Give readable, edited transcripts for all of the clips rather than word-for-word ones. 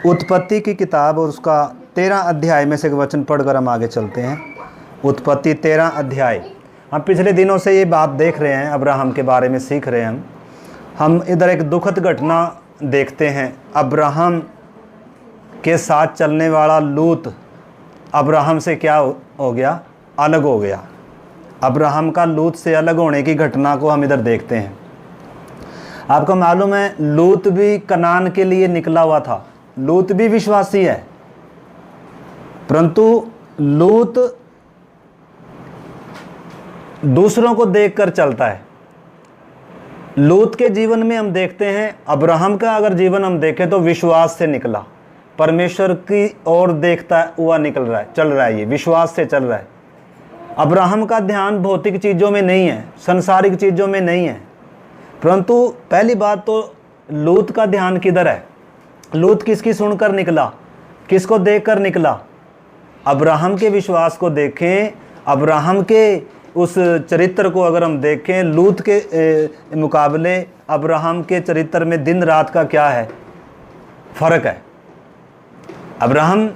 उत्पत्ति की किताब और उसका 13 अध्याय में से एक वचन पढ़कर हम आगे चलते हैं। उत्पत्ति 13 अध्याय। हम पिछले दिनों से ये बात देख रहे हैं, अब्राहम के बारे में सीख रहे हैं। हम इधर एक दुखद घटना देखते हैं। अब्राहम के साथ चलने वाला लूत अब्राहम से क्या हो गया? अलग हो गया। अब्राहम का लूत से अलग होने की घटना को हम इधर देखते हैं। आपको मालूम है, लूत भी कनान के लिए निकला हुआ था। लूत भी विश्वासी है, परंतु लूत दूसरों को देखकर चलता है। लूत के जीवन में हम देखते हैं, अब्राहम का अगर जीवन हम देखें तो विश्वास से निकला, परमेश्वर की ओर देखता हुआ निकल रहा है, चल रहा है, ये विश्वास से चल रहा है। अब्राहम का ध्यान भौतिक चीज़ों में नहीं है, संसारिक चीज़ों में नहीं है। परंतु पहली बात तो लूत का ध्यान किधर है? लूत किसकी सुनकर निकला, किसको देखकर निकला? अब्राहम के विश्वास को देखें, अब्राहम के उस चरित्र को अगर हम देखें, लूत के मुकाबले अब्राहम के चरित्र में दिन रात का क्या है? फर्क है। अब्राहम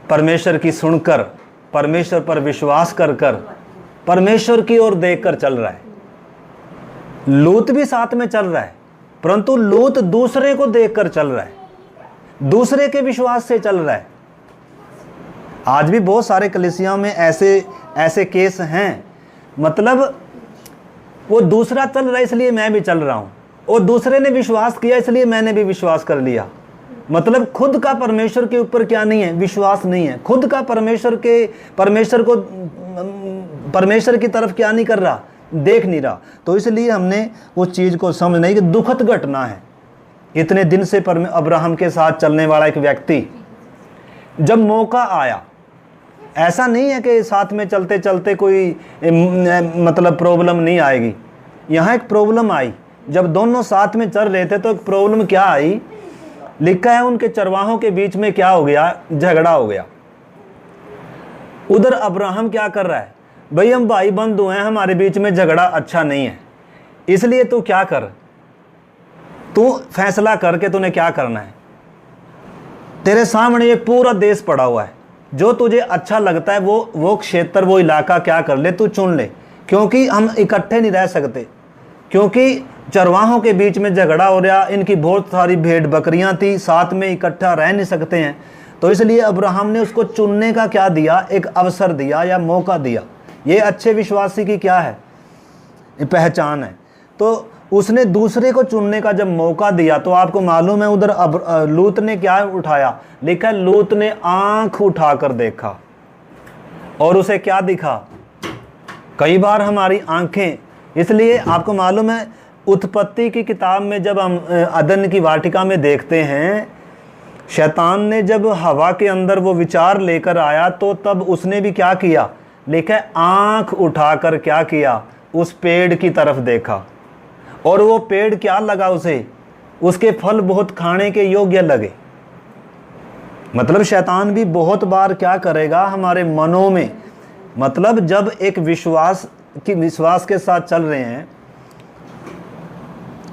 परमेश्वर की सुनकर, परमेश्वर पर विश्वास कर कर परमेश्वर की ओर देखकर चल रहा है। लूत भी साथ में चल रहा है, परंतु लूत दूसरे को देखकर चल रहा है, दूसरे के विश्वास से चल रहा है। आज भी बहुत सारे कलीसियाओं में ऐसे केस हैं। मतलब वो दूसरा चल रहा है इसलिए मैं भी चल रहा हूं, और दूसरे ने विश्वास किया इसलिए मैंने भी विश्वास कर लिया। मतलब खुद का परमेश्वर के ऊपर क्या नहीं है? विश्वास नहीं है। खुद का परमेश्वर की तरफ क्या नहीं कर रहा? देख नहीं रहा। तो इसलिए हमने उस चीज़ को समझना है कि दुखद घटना है। इतने दिन से अब्राहम के साथ चलने वाला एक व्यक्ति, जब मौका आया, ऐसा नहीं है कि साथ में चलते चलते कोई मतलब प्रॉब्लम नहीं आएगी। यहाँ एक प्रॉब्लम आई। जब दोनों साथ में चल रहे थे तो एक प्रॉब्लम क्या आई? लिखा है उनके चरवाहों के बीच में क्या हो गया? झगड़ा हो गया। उधर अब्राहम क्या कर रहा है? भाई हम भाई बंधु हैं, हमारे बीच में झगड़ा अच्छा नहीं है, इसलिए तू क्या कर, तू फैसला करके तूने क्या करना है। तेरे सामने ये पूरा देश पड़ा हुआ है, जो तुझे अच्छा लगता है वो क्षेत्र, वो इलाका क्या कर ले, तू चुन ले। क्योंकि हम इकट्ठे नहीं रह सकते, क्योंकि चरवाहों के बीच में झगड़ा हो रहा, इनकी बहुत सारी भेड़ बकरियां थी, साथ में इकट्ठा रह नहीं सकते हैं। तो इसलिए अब्राहम ने उसको चुनने का क्या दिया? एक अवसर दिया या मौका दिया। ये अच्छे विश्वासी की क्या है? पहचान है। तो उसने दूसरे को चुनने का जब मौका दिया तो आपको मालूम है उधर लूत ने क्या उठाया? लिखा है लूत ने आंख उठाकर देखा, और उसे क्या दिखा? कई बार हमारी आंखें, इसलिए आपको मालूम है उत्पत्ति की किताब में जब हम अदन की वाटिका में देखते हैं, शैतान ने जब हवा के अंदर वो विचार लेकर आया तो तब उसने भी क्या किया? लिखा है आंख उठाकर क्या किया? उस पेड़ की तरफ देखा, और वो पेड़ क्या लगा उसे? उसके फल बहुत खाने के योग्य लगे। मतलब शैतान भी बहुत बार क्या करेगा? हमारे मनों में, मतलब जब एक विश्वास के साथ चल रहे हैं,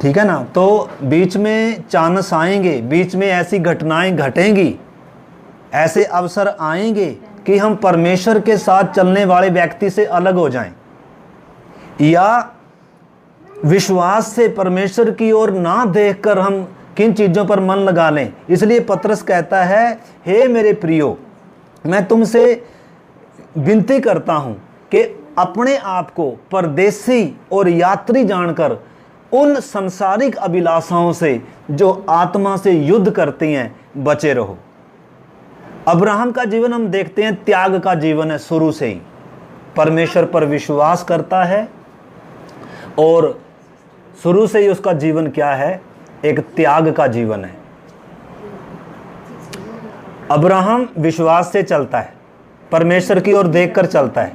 ठीक है ना, तो बीच में चांस आएंगे, बीच में ऐसी घटनाएं घटेंगी, ऐसे अवसर आएंगे कि हम परमेश्वर के साथ चलने वाले व्यक्ति से अलग हो जाएं, या विश्वास से परमेश्वर की ओर ना देखकर हम किन चीज़ों पर मन लगा लें। इसलिए पतरस कहता है, हे मेरे प्रियो, मैं तुमसे विनती करता हूं कि अपने आप को परदेसी और यात्री जानकर उन संसारिक अभिलाषाओं से जो आत्मा से युद्ध करती हैं बचे रहो। अब्राहम का जीवन हम देखते हैं त्याग का जीवन है। शुरू से ही परमेश्वर पर विश्वास करता है, और शुरू से ही उसका जीवन क्या है? एक त्याग का जीवन है। अब्राहम विश्वास से चलता है, परमेश्वर की ओर देखकर चलता है।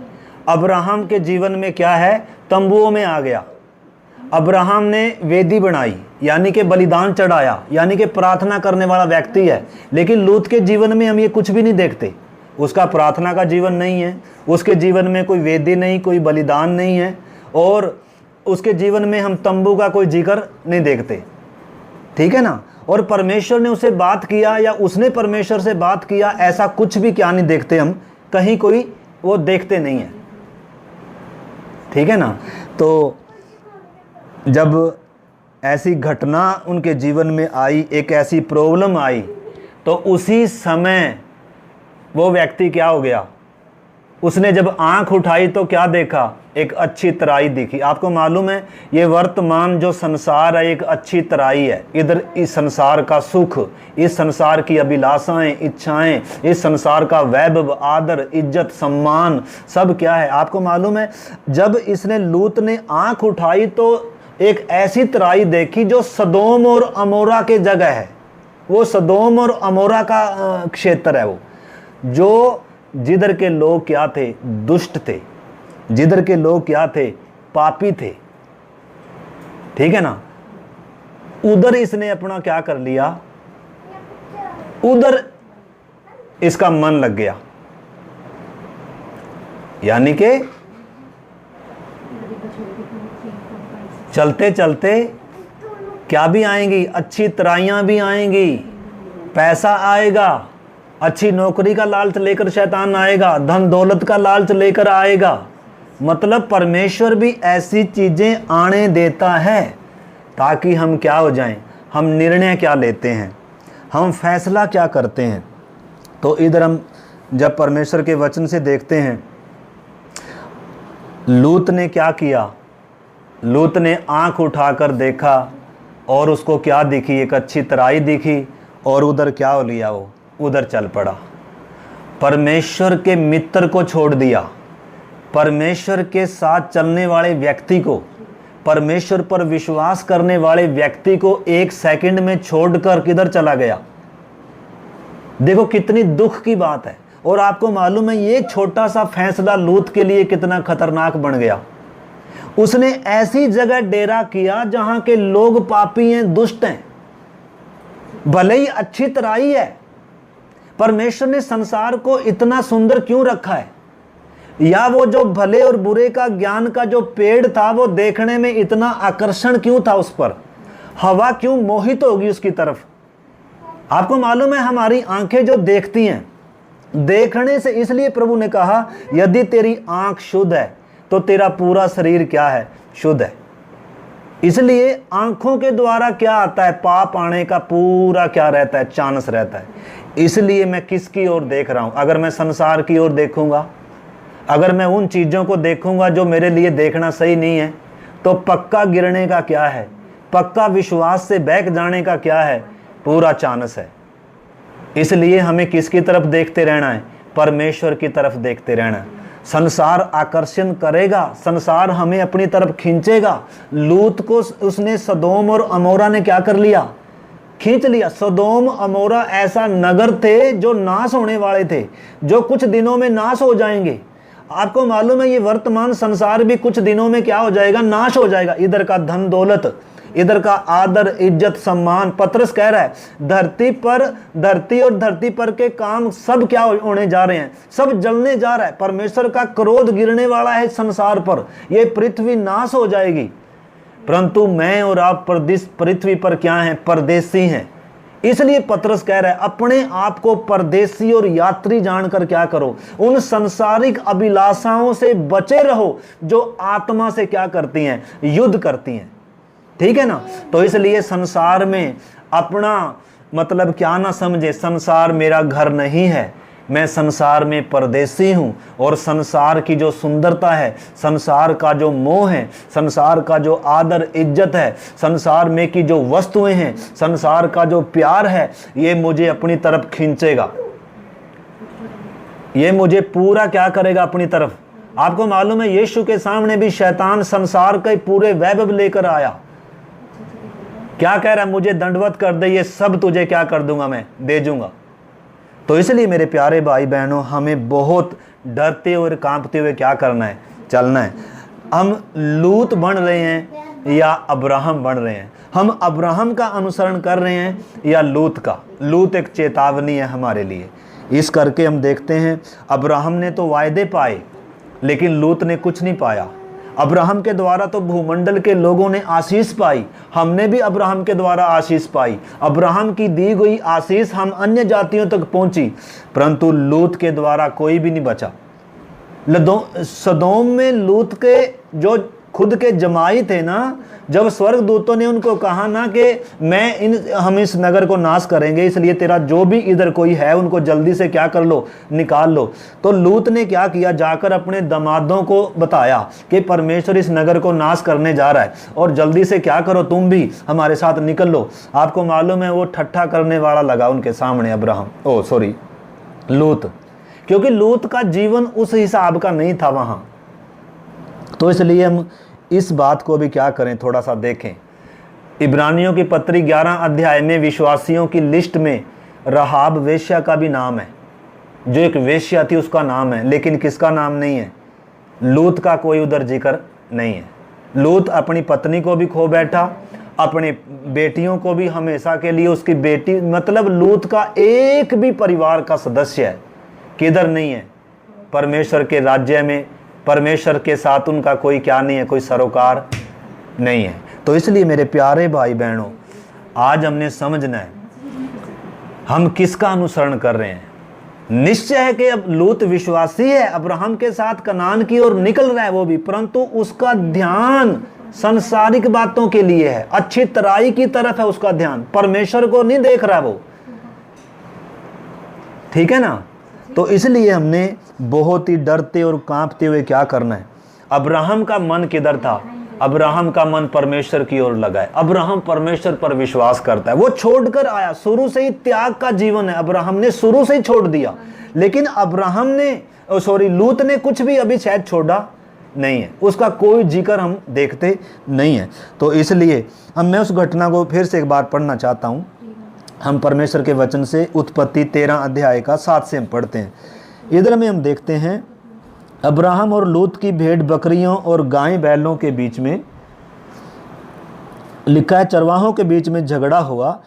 अब्राहम के जीवन में क्या है? तंबुओं में आ गया। अब्राहम ने वेदी बनाई, यानी कि बलिदान चढ़ाया, यानी कि प्रार्थना करने वाला व्यक्ति है। लेकिन लूत के जीवन में हम ये कुछ भी नहीं देखते। उसका प्रार्थना का जीवन नहीं है, उसके जीवन में कोई वेदी नहीं, कोई बलिदान नहीं है, और उसके जीवन में हम तंबू का कोई जिक्र नहीं देखते। ठीक है ना। और परमेश्वर ने उसे बात किया या उसने परमेश्वर से बात किया, ऐसा कुछ भी क्या नहीं देखते हम, कहीं कोई वो देखते नहीं है। ठीक है ना। तो जब ऐसी घटना उनके जीवन में आई, एक ऐसी प्रॉब्लम आई, तो उसी समय वो व्यक्ति क्या हो गया, उसने जब आंख उठाई तो क्या देखा, एक अच्छी तराई दिखी। आपको मालूम है ये वर्तमान जो संसार है एक अच्छी तराई है। इधर इस संसार का सुख, इस संसार की अभिलाषाएं, इच्छाएं, इस संसार का वैभव, आदर, इज्जत, सम्मान सब क्या है। आपको मालूम है जब इसने लूत ने आंख उठाई तो एक ऐसी तराई देखी जो सदोम और अमोरा के जगह है। वो सदोम और अमोरा का क्षेत्र है, वो जो जिधर के लोग क्या थे, दुष्ट थे, जिधर के लोग क्या थे, पापी थे। ठीक है ना। उधर इसने अपना क्या कर लिया, उधर इसका मन लग गया। यानी कि चलते चलते क्या भी आएंगी, अच्छी तराइयां भी आएंगी, पैसा आएगा, अच्छी नौकरी का लालच लेकर शैतान आएगा, धन दौलत का लालच लेकर आएगा। मतलब परमेश्वर भी ऐसी चीजें आने देता है ताकि हम क्या हो जाएं, हम निर्णय क्या लेते हैं, हम फैसला क्या करते हैं। तो इधर हम जब परमेश्वर के वचन से देखते हैं, लूत ने क्या किया, लूत ने आंख उठाकर देखा और उसको क्या दिखी, एक अच्छी तराई दिखी और उधर क्या हो लिया, वो उधर चल पड़ा। परमेश्वर के मित्र को छोड़ दिया, परमेश्वर के साथ चलने वाले व्यक्ति को, परमेश्वर पर विश्वास करने वाले व्यक्ति को एक सेकंड में छोड़कर किधर चला गया। देखो कितनी दुख की बात है। और आपको मालूम है ये छोटा सा फैसला लूत के लिए कितना खतरनाक बन गया। उसने ऐसी जगह डेरा किया जहां के लोग पापी हैं, दुष्ट हैं, भले ही अच्छी तराई है। परमेश्वर ने संसार को इतना सुंदर क्यों रखा है, या वो जो भले और बुरे का ज्ञान का जो पेड़ था वो देखने में इतना आकर्षण क्यों था, उस पर हवा क्यों मोहित होगी उसकी तरफ। आपको मालूम है हमारी आंखें जो देखती हैं, देखने से, इसलिए प्रभु ने कहा यदि तेरी आंख शुद्ध है तो तेरा पूरा शरीर क्या है, शुद्ध है। इसलिए आंखों के द्वारा क्या आता है, पाप आने का पूरा क्या रहता है, चांस रहता है। इसलिए मैं किसकी ओर देख रहा हूं। अगर मैं संसार की ओर देखूंगा, अगर मैं उन चीजों को देखूंगा जो मेरे लिए देखना सही नहीं है, तो पक्का गिरने का क्या है, पक्का विश्वास से बहक जाने का क्या है, पूरा चांस है। इसलिए हमें किसकी तरफ देखते रहना है, परमेश्वर की तरफ देखते रहना है। संसार आकर्षण करेगा, संसार हमें अपनी तरफ खींचेगा। लूत को उसने सदोम और अमोरा ने क्या कर लिया, खींच लिया। सदोम अमोरा ऐसा नगर थे जो नाश होने वाले थे, जो कुछ दिनों में नाश हो जाएंगे। आपको मालूम है ये वर्तमान संसार भी कुछ दिनों में क्या हो जाएगा, नाश हो जाएगा। इधर का धन दौलत, इधर का आदर, इज्जत, सम्मान। पतरस कह रहा है धरती और धरती पर के काम सब क्या होने जा रहे हैं, सब जलने जा रहा है। परमेश्वर का क्रोध गिरने वाला है संसार पर, ये पृथ्वी नाश हो जाएगी। परंतु मैं और आप पृथ्वी पर क्या हैं, परदेसी हैं। इसलिए पतरस कह रहा है अपने आप को परदेसी और यात्री जानकर क्या करो, उन संसारिक अभिलाषाओं से बचे रहो जो आत्मा से क्या करती हैं, युद्ध करती हैं। ठीक है ना। तो इसलिए संसार में अपना मतलब क्या ना समझे, संसार मेरा घर नहीं है, मैं संसार में परदेसी हूं। और संसार की जो सुंदरता है, संसार का जो मोह है, संसार का जो आदर इज्जत है, संसार में की जो वस्तुएं हैं, संसार का जो प्यार है, ये मुझे अपनी तरफ खींचेगा, ये मुझे पूरा क्या करेगा, अपनी तरफ। आपको मालूम है यीशु के सामने भी शैतान संसार के पूरे वैभव लेकर आया। क्या कह रहा है, मुझे दंडवत कर दे, ये सब तुझे क्या कर दूंगा, मैं दे दूंगा। तो इसलिए मेरे प्यारे भाई बहनों, हमें बहुत डरते और कांपते हुए क्या करना है, चलना है। हम लूत बन रहे हैं या अब्राहम बन रहे हैं, हम अब्राहम का अनुसरण कर रहे हैं या लूत का। लूत एक चेतावनी है हमारे लिए। इस करके हम देखते हैं अब्राहम ने तो वायदे पाए, लेकिन लूत ने कुछ नहीं पाया। अब्राहम के द्वारा तो भूमंडल के लोगों ने आशीष पाई, हमने भी अब्राहम के द्वारा आशीष पाई। अब्राहम की दी गई आशीष हम अन्य जातियों तक पहुंची, परंतु लूत के द्वारा कोई भी नहीं बचा। सदोम में लूत के जो खुद के जमाई थे ना, जब स्वर्गदूतों ने उनको कहा ना कि हम इस नगर को नाश करेंगे, इसलिए तेरा जो भी इधर कोई है उनको जल्दी से क्या कर लो, निकाल लो, तो लूत ने क्या किया, जाकर अपने दामादों को बताया कि परमेश्वर इस नगर को नाश करने जा रहा है और जल्दी से क्या करो, तुम भी हमारे साथ निकल लो। आपको मालूम है वो ठट्ठा करने वाला लगा उनके सामने लूत, क्योंकि लूत का जीवन उस हिसाब का नहीं था वहाँ। तो इसलिए हम इस बात को भी क्या करें, थोड़ा सा देखें। इब्रानियों की पत्री 11 अध्याय में विश्वासियों की लिस्ट में रहाब वेश्या का भी नाम है, जो एक वेश्या थी उसका नाम है, लेकिन किसका नाम नहीं है, लूत का कोई उधर जिक्र नहीं है। लूत अपनी पत्नी को भी खो बैठा, अपनी बेटियों को भी हमेशा के लिए, उसकी बेटी मतलब लूत का एक भी परिवार का सदस्य है किधर नहीं है, परमेश्वर के राज्य में, परमेश्वर के साथ उनका कोई क्या नहीं है, कोई सरोकार नहीं है। तो इसलिए मेरे प्यारे भाई बहनों, आज हमने समझना है हम किसका अनुसरण कर रहे हैं। निश्चय है कि अब लूत विश्वासी है, अब्राहम के साथ कनान की ओर निकल रहा है वो भी, परंतु उसका ध्यान संसारिक बातों के लिए है, अच्छी तराई की तरफ है उसका ध्यान, परमेश्वर को नहीं देख रहा वो, ठीक है ना। तो इसलिए हमने बहुत ही डरते और कांपते हुए क्या करना है। अब्राहम का मन किधर था, अब्राहम का मन परमेश्वर की ओर लगा है, अब्राहम परमेश्वर पर विश्वास करता है, वो छोड़कर आया, शुरू से ही त्याग का जीवन है, अब्राहम ने शुरू से ही छोड़ दिया। लेकिन लूत ने कुछ भी अभी शायद छोड़ा नहीं है, उसका कोई जिक्र हम देखते नहीं है। तो इसलिए अब मैं उस घटना को फिर से एक बार पढ़ना चाहता हूँ। हम परमेश्वर के वचन से उत्पत्ति 13 अध्याय का 7 से हम पढ़ते हैं। इधर में हम देखते हैं अब्राहम और लूत की भेड़ बकरियों और गाय बैलों के बीच में लिखा है, चरवाहों के बीच में झगड़ा हुआ।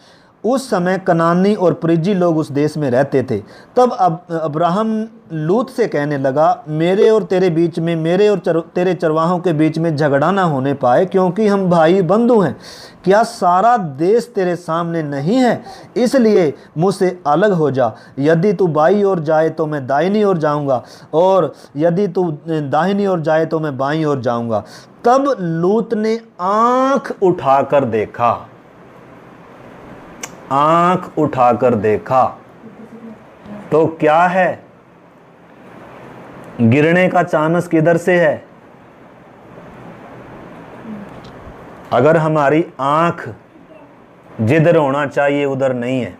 उस समय कनानी और परिज्जी लोग उस देश में रहते थे। तब अब्राहम लूत से कहने लगा, मेरे और तेरे बीच में, मेरे और तेरे चरवाहों के बीच में झगड़ा ना होने पाए, क्योंकि हम भाई बंधु हैं। क्या सारा देश तेरे सामने नहीं है? इसलिए मुझसे अलग हो जा। यदि तू बाईं ओर जाए तो मैं दाहिनी ओर जाऊंगा, और यदि तू दाहिनी ओर जाए तो मैं बाईं ओर जाऊंगा। तब लूत ने आंख उठाकर देखा, आंख उठाकर देखा तो क्या है, गिरने का चांस किधर से है? अगर हमारी आंख जिधर होना चाहिए उधर नहीं है,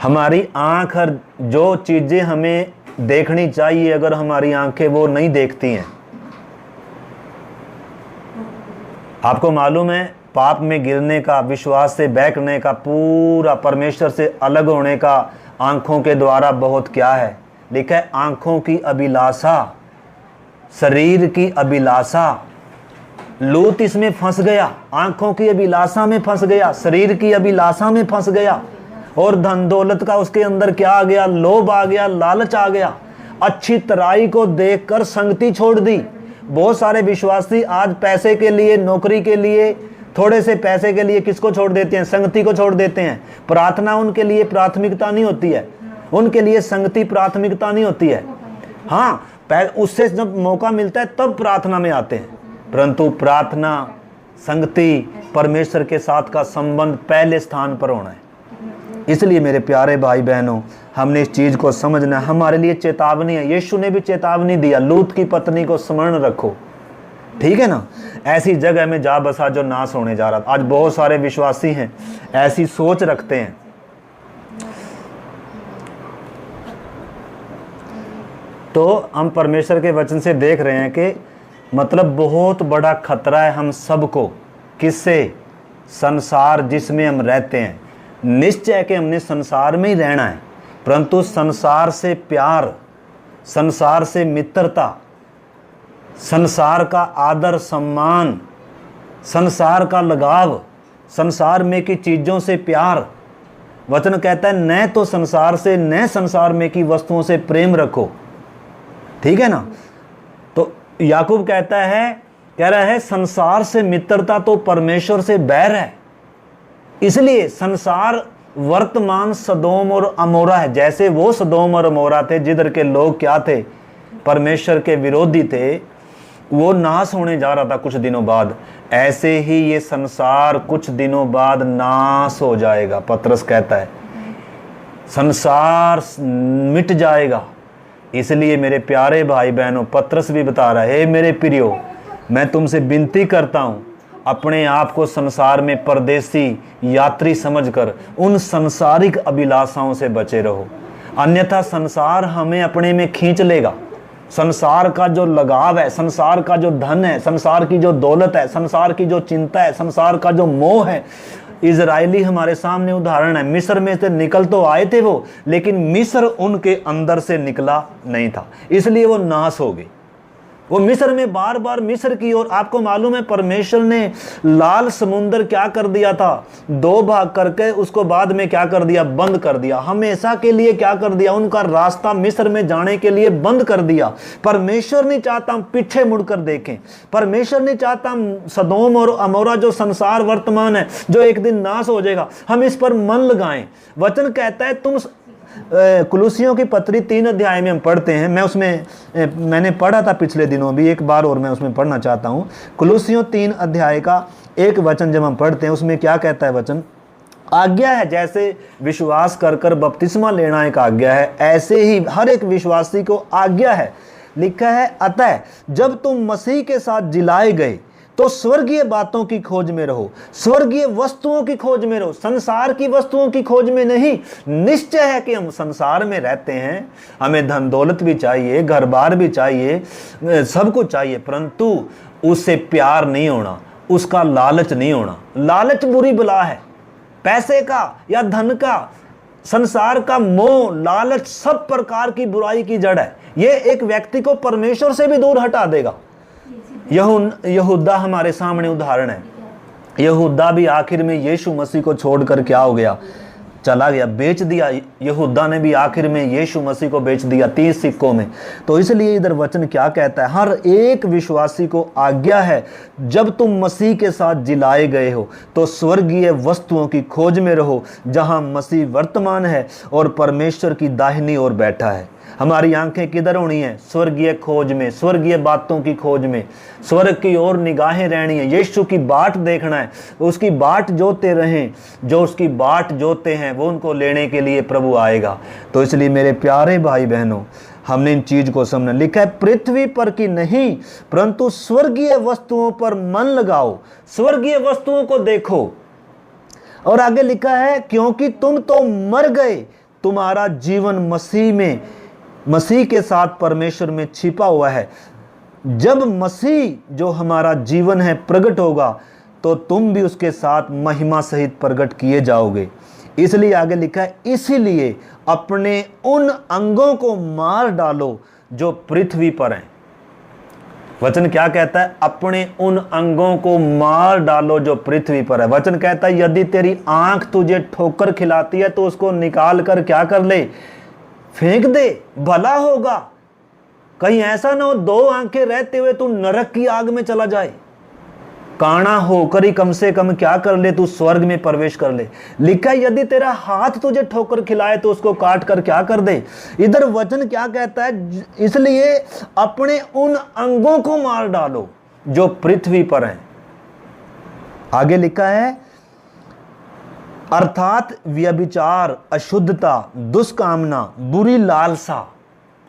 हमारी आंख हर जो चीजें हमें देखनी चाहिए अगर हमारी आंखें वो नहीं देखती हैं। आपको मालूम है पाप में गिरने का, विश्वास से बैकने का, पूरा परमेश्वर से अलग होने का आंखों के द्वारा बहुत क्या है लिखा है, आंखों की अभिलाषा, शरीर की अभिलाषा। लूत इसमें फंस गया, आंखों की अभिलाषा में फंस गया, शरीर की अभिलाषा में फंस गया, और धन दौलत का उसके अंदर क्या आ गया, लोभ आ गया, लालच आ गया। अच्छी तराई को देखकर संगति छोड़ दी। बहुत सारे विश्वासी आज पैसे के लिए, नौकरी के लिए, थोड़े से पैसे के लिए किसको छोड़ देते हैं? संगति को छोड़ देते हैं। प्रार्थना उनके लिए प्राथमिकता नहीं होती है, उनके लिए संगति प्राथमिकता नहीं होती है। हाँ, उससे जब मौका मिलता है तब प्रार्थना में आते हैं, परंतु प्रार्थना, संगति, परमेश्वर के साथ का संबंध पहले स्थान पर होना है। इसलिए मेरे प्यारे भाई बहनों, हमने इस चीज को समझना है। हमारे लिए चेतावनी है, यीशु ने भी चेतावनी दिया, लूत की पत्नी को स्मरण रखो, ठीक है ना। ऐसी जगह में जा बसा जो नाश होने जा रहा था। आज बहुत सारे विश्वासी हैं ऐसी सोच रखते हैं। तो हम परमेश्वर के वचन से देख रहे हैं कि मतलब बहुत बड़ा खतरा है हम सबको। किससे? संसार जिसमें हम रहते हैं। निश्चय कि हमने संसार में ही रहना है, परंतु संसार से प्यार, संसार से मित्रता, संसार का आदर सम्मान, संसार का लगाव, संसार में की चीज़ों से प्यार। वचन कहता है न तो संसार से, न संसार में की वस्तुओं से प्रेम रखो, ठीक है ना। याकूब कहता है, कह रहा है संसार से मित्रता तो परमेश्वर से बैर है। इसलिए संसार वर्तमान सदोम और अमोरा है। जैसे वो सदोम और अमोरा थे जिधर के लोग क्या थे, परमेश्वर के विरोधी थे, वो नाश होने जा रहा था कुछ दिनों बाद, ऐसे ही ये संसार कुछ दिनों बाद नाश हो जाएगा। पतरस कहता है संसार मिट जाएगा। इसलिए मेरे प्यारे भाई बहनों, पतरस भी बता रहा है, हे मेरे प्रियो, मैं तुमसे विनती करता हूं, अपने आप को संसार में परदेसी यात्री समझकर उन सांसारिक अभिलाषाओं से बचे रहो, अन्यथा संसार हमें अपने में खींच लेगा। संसार का जो लगाव है, संसार का जो धन है, संसार की जो दौलत है, संसार की जो चिंता है, संसार का जो मोह है। इजरायली हमारे सामने उदाहरण है। मिस्र में से निकल तो आए थे वो, लेकिन मिस्र उनके अंदर से निकला नहीं था, इसलिए वो नाश हो गए। वो मिस्र में बार बार मिस्र की, और आपको मालूम है परमेश्वर ने लाल समुंदर क्या कर दिया था, 2 भाग करके उसको बाद में क्या कर दिया, बंद कर दिया। हमेशा के लिए क्या कर दिया, उनका रास्ता मिस्र में जाने के लिए बंद कर दिया। परमेश्वर नहीं चाहता हम पीछे मुड़कर देखें। परमेश्वर नहीं चाहता हम सदोम और अमोरा जो संसार वर्तमान है, जो एक दिन नाश हो जाएगा, हम इस पर मन लगाएं। वचन कहता है, तुम कुलुसियों की पत्री 3 अध्याय में हम पढ़ते हैं। मैं उसमें मैंने पढ़ा था पिछले दिनों भी, एक बार और मैं उसमें पढ़ना चाहता हूँ। कुलुसियों 3 अध्याय का 1 वचन जब हम पढ़ते हैं, उसमें क्या कहता है वचन, आज्ञा है जैसे विश्वास कर कर बपतिस्मा लेना एक आज्ञा है, ऐसे ही हर एक विश्वासी को आज्ञा है। लिखा है, अतः जब तुम मसीह के साथ जिलाए गए तो स्वर्गीय बातों की खोज में रहो, स्वर्गीय वस्तुओं की खोज में रहो, संसार की वस्तुओं की खोज में नहीं। निश्चय है कि हम संसार में रहते हैं, हमें धन दौलत भी चाहिए, घर बार भी चाहिए, सब कुछ चाहिए, परंतु उससे प्यार नहीं होना, उसका लालच नहीं होना। लालच बुरी बला है, पैसे का या धन का, संसार का मोह, लालच सब प्रकार की बुराई की जड़ है। ये एक व्यक्ति को परमेश्वर से भी दूर हटा देगा। यहूदा हमारे सामने उदाहरण है। यहूदा भी आखिर में यीशु मसीह को छोड़कर क्या हो गया, चला गया, बेच दिया। यहूदा ने भी आखिर में यीशु मसीह को बेच दिया 30 सिक्कों में। तो इसलिए इधर वचन क्या कहता है, हर एक विश्वासी को आज्ञा है, जब तुम मसीह के साथ जिलाए गए हो तो स्वर्गीय वस्तुओं की खोज में रहो, जहां मसीह वर्तमान है और परमेश्वर की दाहिनी ओर बैठा है। हमारी आंखें किधर होनी है, स्वर्गीय खोज में, स्वर्गीय बातों की खोज में, स्वर्ग की ओर निगाहें रहनी है। यीशु की बाट देखना है, उसकी बाट जोते रहें। जो उसकी बाट जोते हैं वो उनको लेने के लिए प्रभु आएगा। तो इसलिए मेरे प्यारे भाई बहनों, हमने इन चीज को समझना। लिखा है, पृथ्वी पर की नहीं परंतु स्वर्गीय वस्तुओं पर मन लगाओ, स्वर्गीय वस्तुओं को देखो। और आगे लिखा है, क्योंकि तुम तो मर गए, तुम्हारा जीवन मसीह में, मसीह के साथ परमेश्वर में छिपा हुआ है। जब मसीह जो हमारा जीवन है प्रकट होगा तो तुम भी उसके साथ महिमा सहित प्रकट किए जाओगे। इसलिए आगे लिखा है, इसीलिए अपने उन अंगों को मार डालो जो पृथ्वी पर हैं। वचन क्या कहता है, अपने उन अंगों को मार डालो जो पृथ्वी पर है। वचन कहता है, यदि तेरी आंख तुझे ठोकर खिलाती है तो उसको निकाल कर क्या कर ले, फेंक दे, भला होगा। कहीं ऐसा ना हो 2 आंखें रहते हुए तू नरक की आग में चला जाए। काना होकर ही कम से कम क्या कर ले, तू स्वर्ग में प्रवेश कर ले। लिखा है, यदि तेरा हाथ तुझे ठोकर खिलाए तो उसको काट कर क्या कर दे। इधर वचन क्या कहता है, इसलिए अपने उन अंगों को मार डालो जो पृथ्वी पर हैं। आगे लिखा है, अर्थात व्यभिचार, अशुद्धता, दुष्कामना, बुरी लालसा,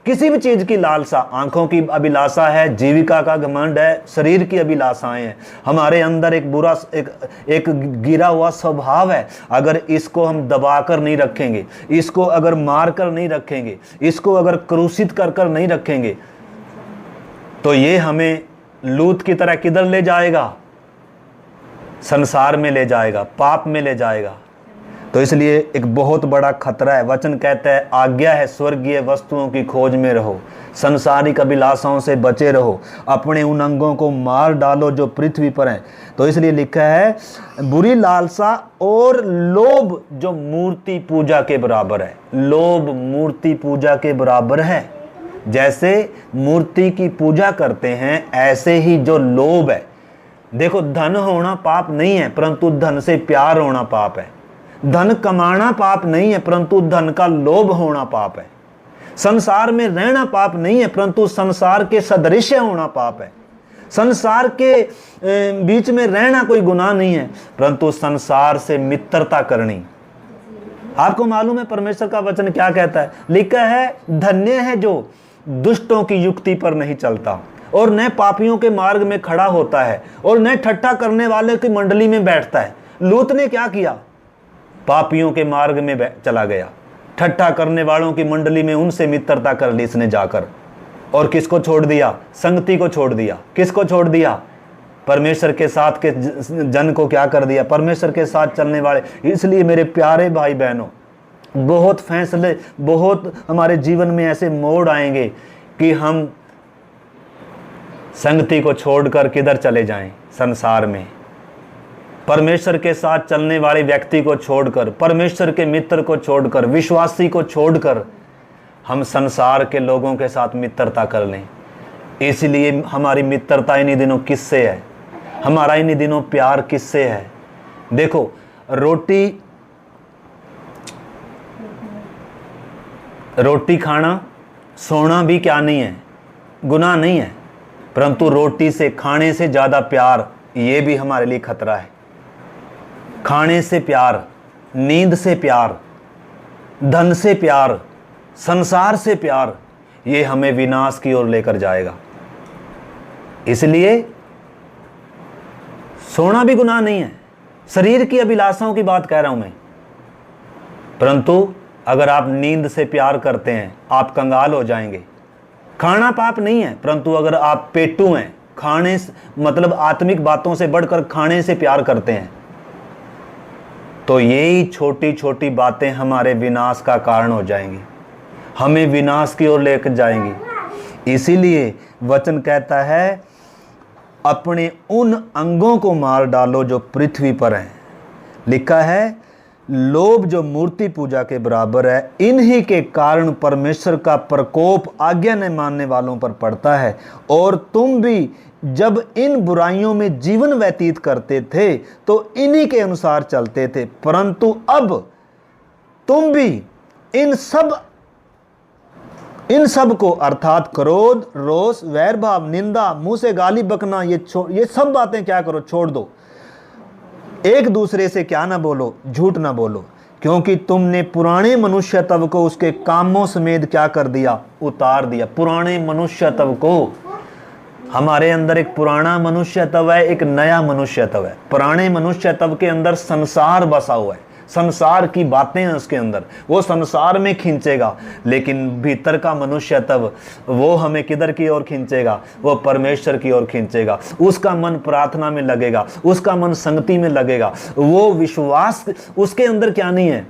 किसी भी चीज की लालसा, आंखों की अभिलाषा है, जीविका का घमंड है, शरीर की अभिलाषाएं हैं। हमारे अंदर एक बुरा एक गिरा हुआ स्वभाव है। अगर इसको हम दबाकर नहीं रखेंगे, इसको अगर मार कर नहीं रखेंगे, इसको अगर क्रूसित कर कर नहीं रखेंगे, तो ये हमें लूत की तरह किधर ले जाएगा, संसार में ले जाएगा, पाप में ले जाएगा। तो इसलिए एक बहुत बड़ा खतरा है। वचन कहता है, आज्ञा है स्वर्गीय वस्तुओं की खोज में रहो, संसारिक अभिलाषाओं से बचे रहो, अपने उन अंगों को मार डालो जो पृथ्वी पर हैं। तो इसलिए लिखा है, बुरी लालसा और लोभ जो मूर्ति पूजा के बराबर है। लोभ मूर्ति पूजा के बराबर है। जैसे मूर्ति की पूजा करते हैं ऐसे ही जो लोभ है, देखो धन होना पाप नहीं है परंतु धन से प्यार होना पाप है। धन कमाना पाप नहीं है परंतु धन का लोभ होना पाप है। संसार में रहना पाप नहीं है परंतु संसार के सदृश्य होना पाप है। संसार के बीच में रहना कोई गुनाह नहीं है परंतु संसार से मित्रता करनी। आपको मालूम है परमेश्वर का वचन क्या कहता है? लिखा है, धन्य है जो दुष्टों की युक्ति पर नहीं चलता और न पापियों के मार्ग में खड़ा होता है और न ठट्ठा करने वाले की मंडली में बैठता है। लूत ने क्या किया? पापियों के मार्ग में चला गया, ठट्ठा करने वालों की मंडली में उनसे मित्रता कर ली इसने जाकर। और किसको छोड़ दिया? संगति को छोड़ दिया। किसको छोड़ दिया? परमेश्वर के साथ के जन को क्या कर दिया? परमेश्वर के साथ चलने वाले। इसलिए मेरे प्यारे भाई बहनों, बहुत फैसले, बहुत हमारे जीवन में ऐसे मोड़ आएंगे कि हम संगति को छोड़कर किधर चले जाएं? संसार में। परमेश्वर के साथ चलने वाले व्यक्ति को छोड़कर, परमेश्वर के मित्र को छोड़कर, विश्वासी को छोड़कर हम संसार के लोगों के साथ मित्रता कर लें। इसलिए हमारी मित्रता इन्हीं दिनों किससे है? हमारा इन्हीं दिनों प्यार किससे है? देखो, रोटी खाना, सोना भी क्या नहीं है, गुनाह नहीं है, परंतु रोटी से, खाने से ज़्यादा प्यार, ये भी हमारे लिए खतरा है। खाने से प्यार, नींद से प्यार, धन से प्यार, संसार से प्यार, ये हमें विनाश की ओर लेकर जाएगा। इसलिए सोना भी गुनाह नहीं है, शरीर की अभिलाषाओं की बात कह रहा हूं मैं, परंतु अगर आप नींद से प्यार करते हैं आप कंगाल हो जाएंगे। खाना पाप नहीं है, परंतु अगर आप पेटू हैं, खाने मतलब आत्मिक बातों से बढ़कर खाने से प्यार करते हैं, तो यही छोटी छोटी बातें हमारे विनाश का कारण हो जाएंगी, हमें विनाश की ओर लेकर जाएंगी। इसीलिए वचन कहता है, अपने उन अंगों को मार डालो जो पृथ्वी पर हैं। लिखा है, लोभ जो मूर्ति पूजा के बराबर है, इन्हीं के कारण परमेश्वर का प्रकोप आज्ञा न मानने वालों पर पड़ता है। और तुम भी जब इन बुराइयों में जीवन व्यतीत करते थे तो इन्हीं के अनुसार चलते थे, परंतु अब तुम भी इन सब को अर्थात क्रोध, रोष, वैर भाव, निंदा, मुंह से गाली बकना, ये सब बातें क्या करो? छोड़ दो। एक दूसरे से क्या ना बोलो? झूठ ना बोलो, क्योंकि तुमने पुराने मनुष्यत्व को उसके कामों समेत क्या कर दिया? उतार दिया। पुराने मनुष्यत्व को, हमारे अंदर एक पुराना मनुष्यत्व है, एक नया मनुष्यत्व है। पुराने मनुष्यत्व के अंदर संसार बसा हुआ है, संसार की बातें हैं उसके अंदर, वो संसार में खींचेगा। लेकिन भीतर का मनुष्यत्व वो हमें किधर की ओर खींचेगा? वो परमेश्वर की ओर खींचेगा। उसका मन प्रार्थना में लगेगा, उसका मन संगति में लगेगा। वो विश्वास, उसके अंदर क्या नहीं है?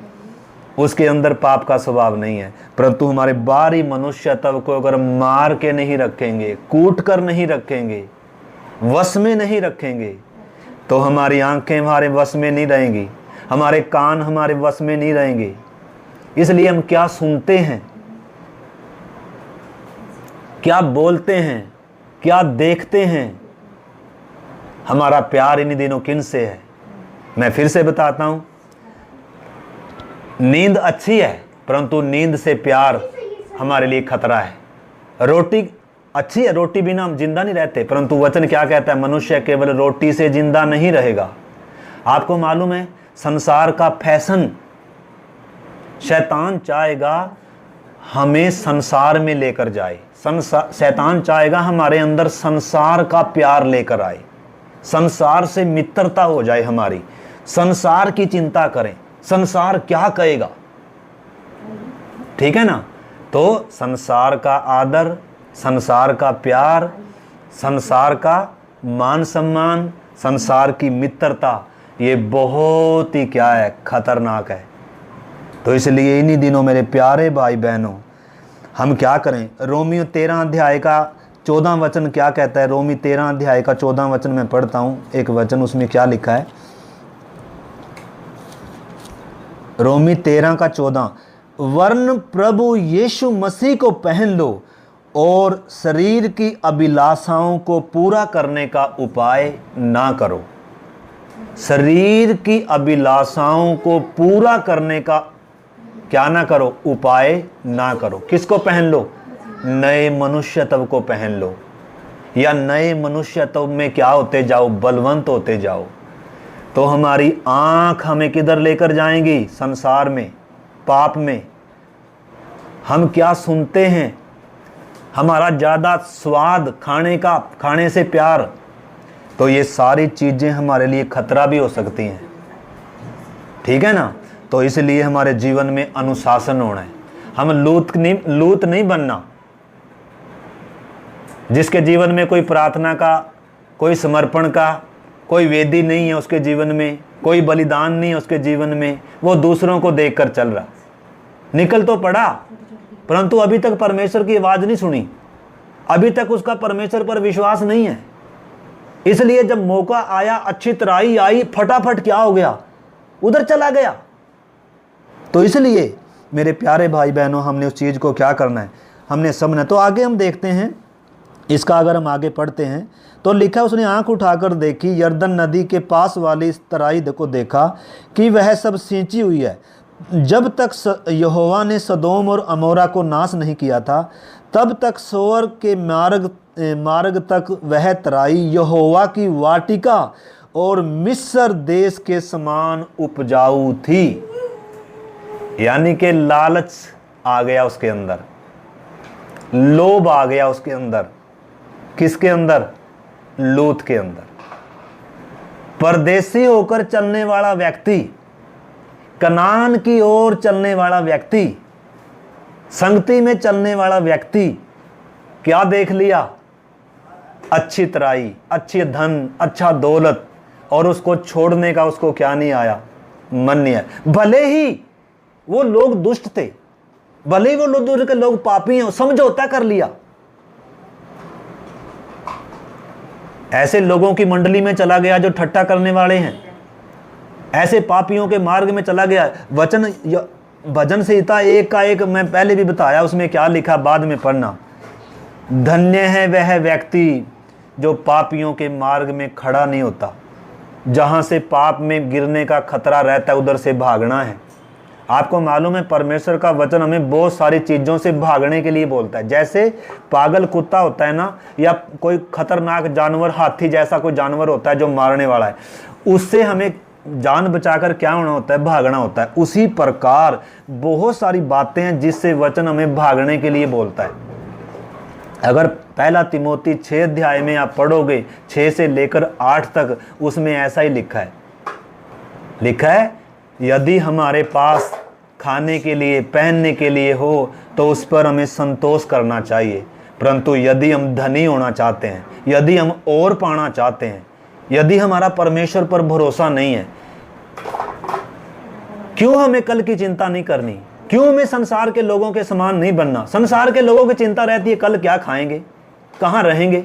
उसके अंदर पाप का स्वभाव नहीं है। परंतु हमारे बाहरी मनुष्यत्व को अगर मार के नहीं रखेंगे, कूट कर नहीं रखेंगे, वश में नहीं रखेंगे, तो हमारी आंखें हमारे वश में नहीं रहेंगी, हमारे कान हमारे वश में नहीं रहेंगे। इसलिए हम क्या सुनते हैं, क्या बोलते हैं, क्या देखते हैं, हमारा प्यार इन्हीं दिनों किन से है? मैं फिर से बताता हूं, नींद अच्छी है परंतु नींद से प्यार हमारे लिए खतरा है। रोटी अच्छी है, रोटी बिना हम जिंदा नहीं रहते, परंतु वचन क्या कहता है? मनुष्य केवल रोटी से जिंदा नहीं रहेगा। आपको मालूम है, संसार का फैशन, शैतान चाहेगा हमें संसार में लेकर जाए। शैतान चाहेगा हमारे अंदर संसार का प्यार लेकर आए, संसार से मित्रता हो जाए हमारी, संसार की चिंता करें, संसार क्या कहेगा। ठीक है ना? तो संसार का आदर, संसार का प्यार, संसार का मान सम्मान, संसार की मित्रता, ये बहुत ही क्या है? खतरनाक है। तो इसलिए इन्हीं दिनों मेरे प्यारे भाई बहनों, हम क्या करें? रोमियो 13 अध्याय का 14 वचन क्या कहता है? रोमी 13 अध्याय का 14 वचन मैं पढ़ता हूँ, एक वचन, उसमें क्या लिखा है? रोमी 13 का 14, वरन प्रभु यीशु मसीह को पहन लो और शरीर की अभिलाषाओं को पूरा करने का उपाय ना करो। शरीर की अभिलाषाओं को पूरा करने का क्या ना करो, उपाय ना करो। किसको पहन लो? नए मनुष्यत्व को पहन लो, या नए मनुष्यत्व में क्या होते जाओ, बलवंत होते जाओ। तो हमारी आंख हमें किधर लेकर जाएंगी? संसार में, पाप में। हम क्या सुनते हैं, हमारा ज़्यादा स्वाद खाने का, खाने से प्यार, तो ये सारी चीज़ें हमारे लिए खतरा भी हो सकती हैं। ठीक है ना? तो इसलिए हमारे जीवन में अनुशासन होना है। हम लूत नहीं बनना, जिसके जीवन में कोई प्रार्थना का, कोई समर्पण का, कोई वेदी नहीं है उसके जीवन में, कोई बलिदान नहीं है उसके जीवन में, वो दूसरों को देखकर चल रहा। निकल तो पड़ा, परंतु अभी तक परमेश्वर की आवाज़ नहीं सुनी, अभी तक उसका परमेश्वर पर विश्वास नहीं है। इसलिए जब मौका आया, अच्छी तराई आई, फटाफट क्या हो गया, उधर चला गया। तो इसलिए मेरे प्यारे भाई बहनों, हमने उस चीज़ को क्या करना है, हमने समझना। तो आगे हम देखते हैं इसका, अगर हम आगे पढ़ते हैं तो लिखा, उसने आंख उठाकर देखी, यरदन नदी के पास वाली इस तराई को देखा कि वह सब सिंची हुई है। जब तक यहोवा ने सदोम और अमोरा को नाश नहीं किया था, तब तक सोअर के मार्ग तक वह तराई यहोवा की वाटिका और मिस्र देश के समान उपजाऊ थी। यानी कि लालच आ गया उसके अंदर, लोभ आ गया उसके अंदर। किसके अंदर? लूत के अंदर। परदेसी होकर चलने वाला व्यक्ति, कनान की ओर चलने वाला व्यक्ति, संगति में चलने वाला व्यक्ति, क्या देख लिया? अच्छी तराई, अच्छी धन, अच्छा दौलत, और उसको छोड़ने का उसको क्या नहीं आया, मन नहीं आया। भले ही वो लोग दुष्ट थे, भले ही वो दूर के लोग पापी हैं, समझौता कर लिया। ऐसे लोगों की मंडली में चला गया जो ठट्ठा करने वाले हैं, ऐसे पापियों के मार्ग में चला गया। भजन संहिता 1 का 1 मैं पहले भी बताया, उसमें क्या लिखा, बाद में पढ़ना। धन्य है वह व्यक्ति जो पापियों के मार्ग में खड़ा नहीं होता। जहां से पाप में गिरने का खतरा रहता है, उधर से भागना है। आपको मालूम है, परमेश्वर का वचन हमें बहुत सारी चीज़ों से भागने के लिए बोलता है। जैसे पागल कुत्ता होता है ना, या कोई खतरनाक जानवर, हाथी जैसा कोई जानवर होता है जो मारने वाला है, उससे हमें जान बचाकर क्या होना होता है, भागना होता है। उसी प्रकार बहुत सारी बातें हैं जिससे वचन हमें भागने के लिए बोलता है। अगर पहला तिमोती 6 अध्याय में आप पढ़ोगे, 6 से लेकर 8 तक, उसमें ऐसा ही लिखा है यदि हमारे पास खाने के लिए, पहनने के लिए हो तो उस पर हमें संतोष करना चाहिए। परंतु यदि हम धनी होना चाहते हैं, यदि हम और पाना चाहते हैं, यदि हमारा परमेश्वर पर भरोसा नहीं है, क्यों हमें कल की चिंता नहीं करनी? क्यों हमें संसार के लोगों के समान नहीं बनना? संसार के लोगों की चिंता रहती है कल क्या खाएंगे, कहाँ रहेंगे।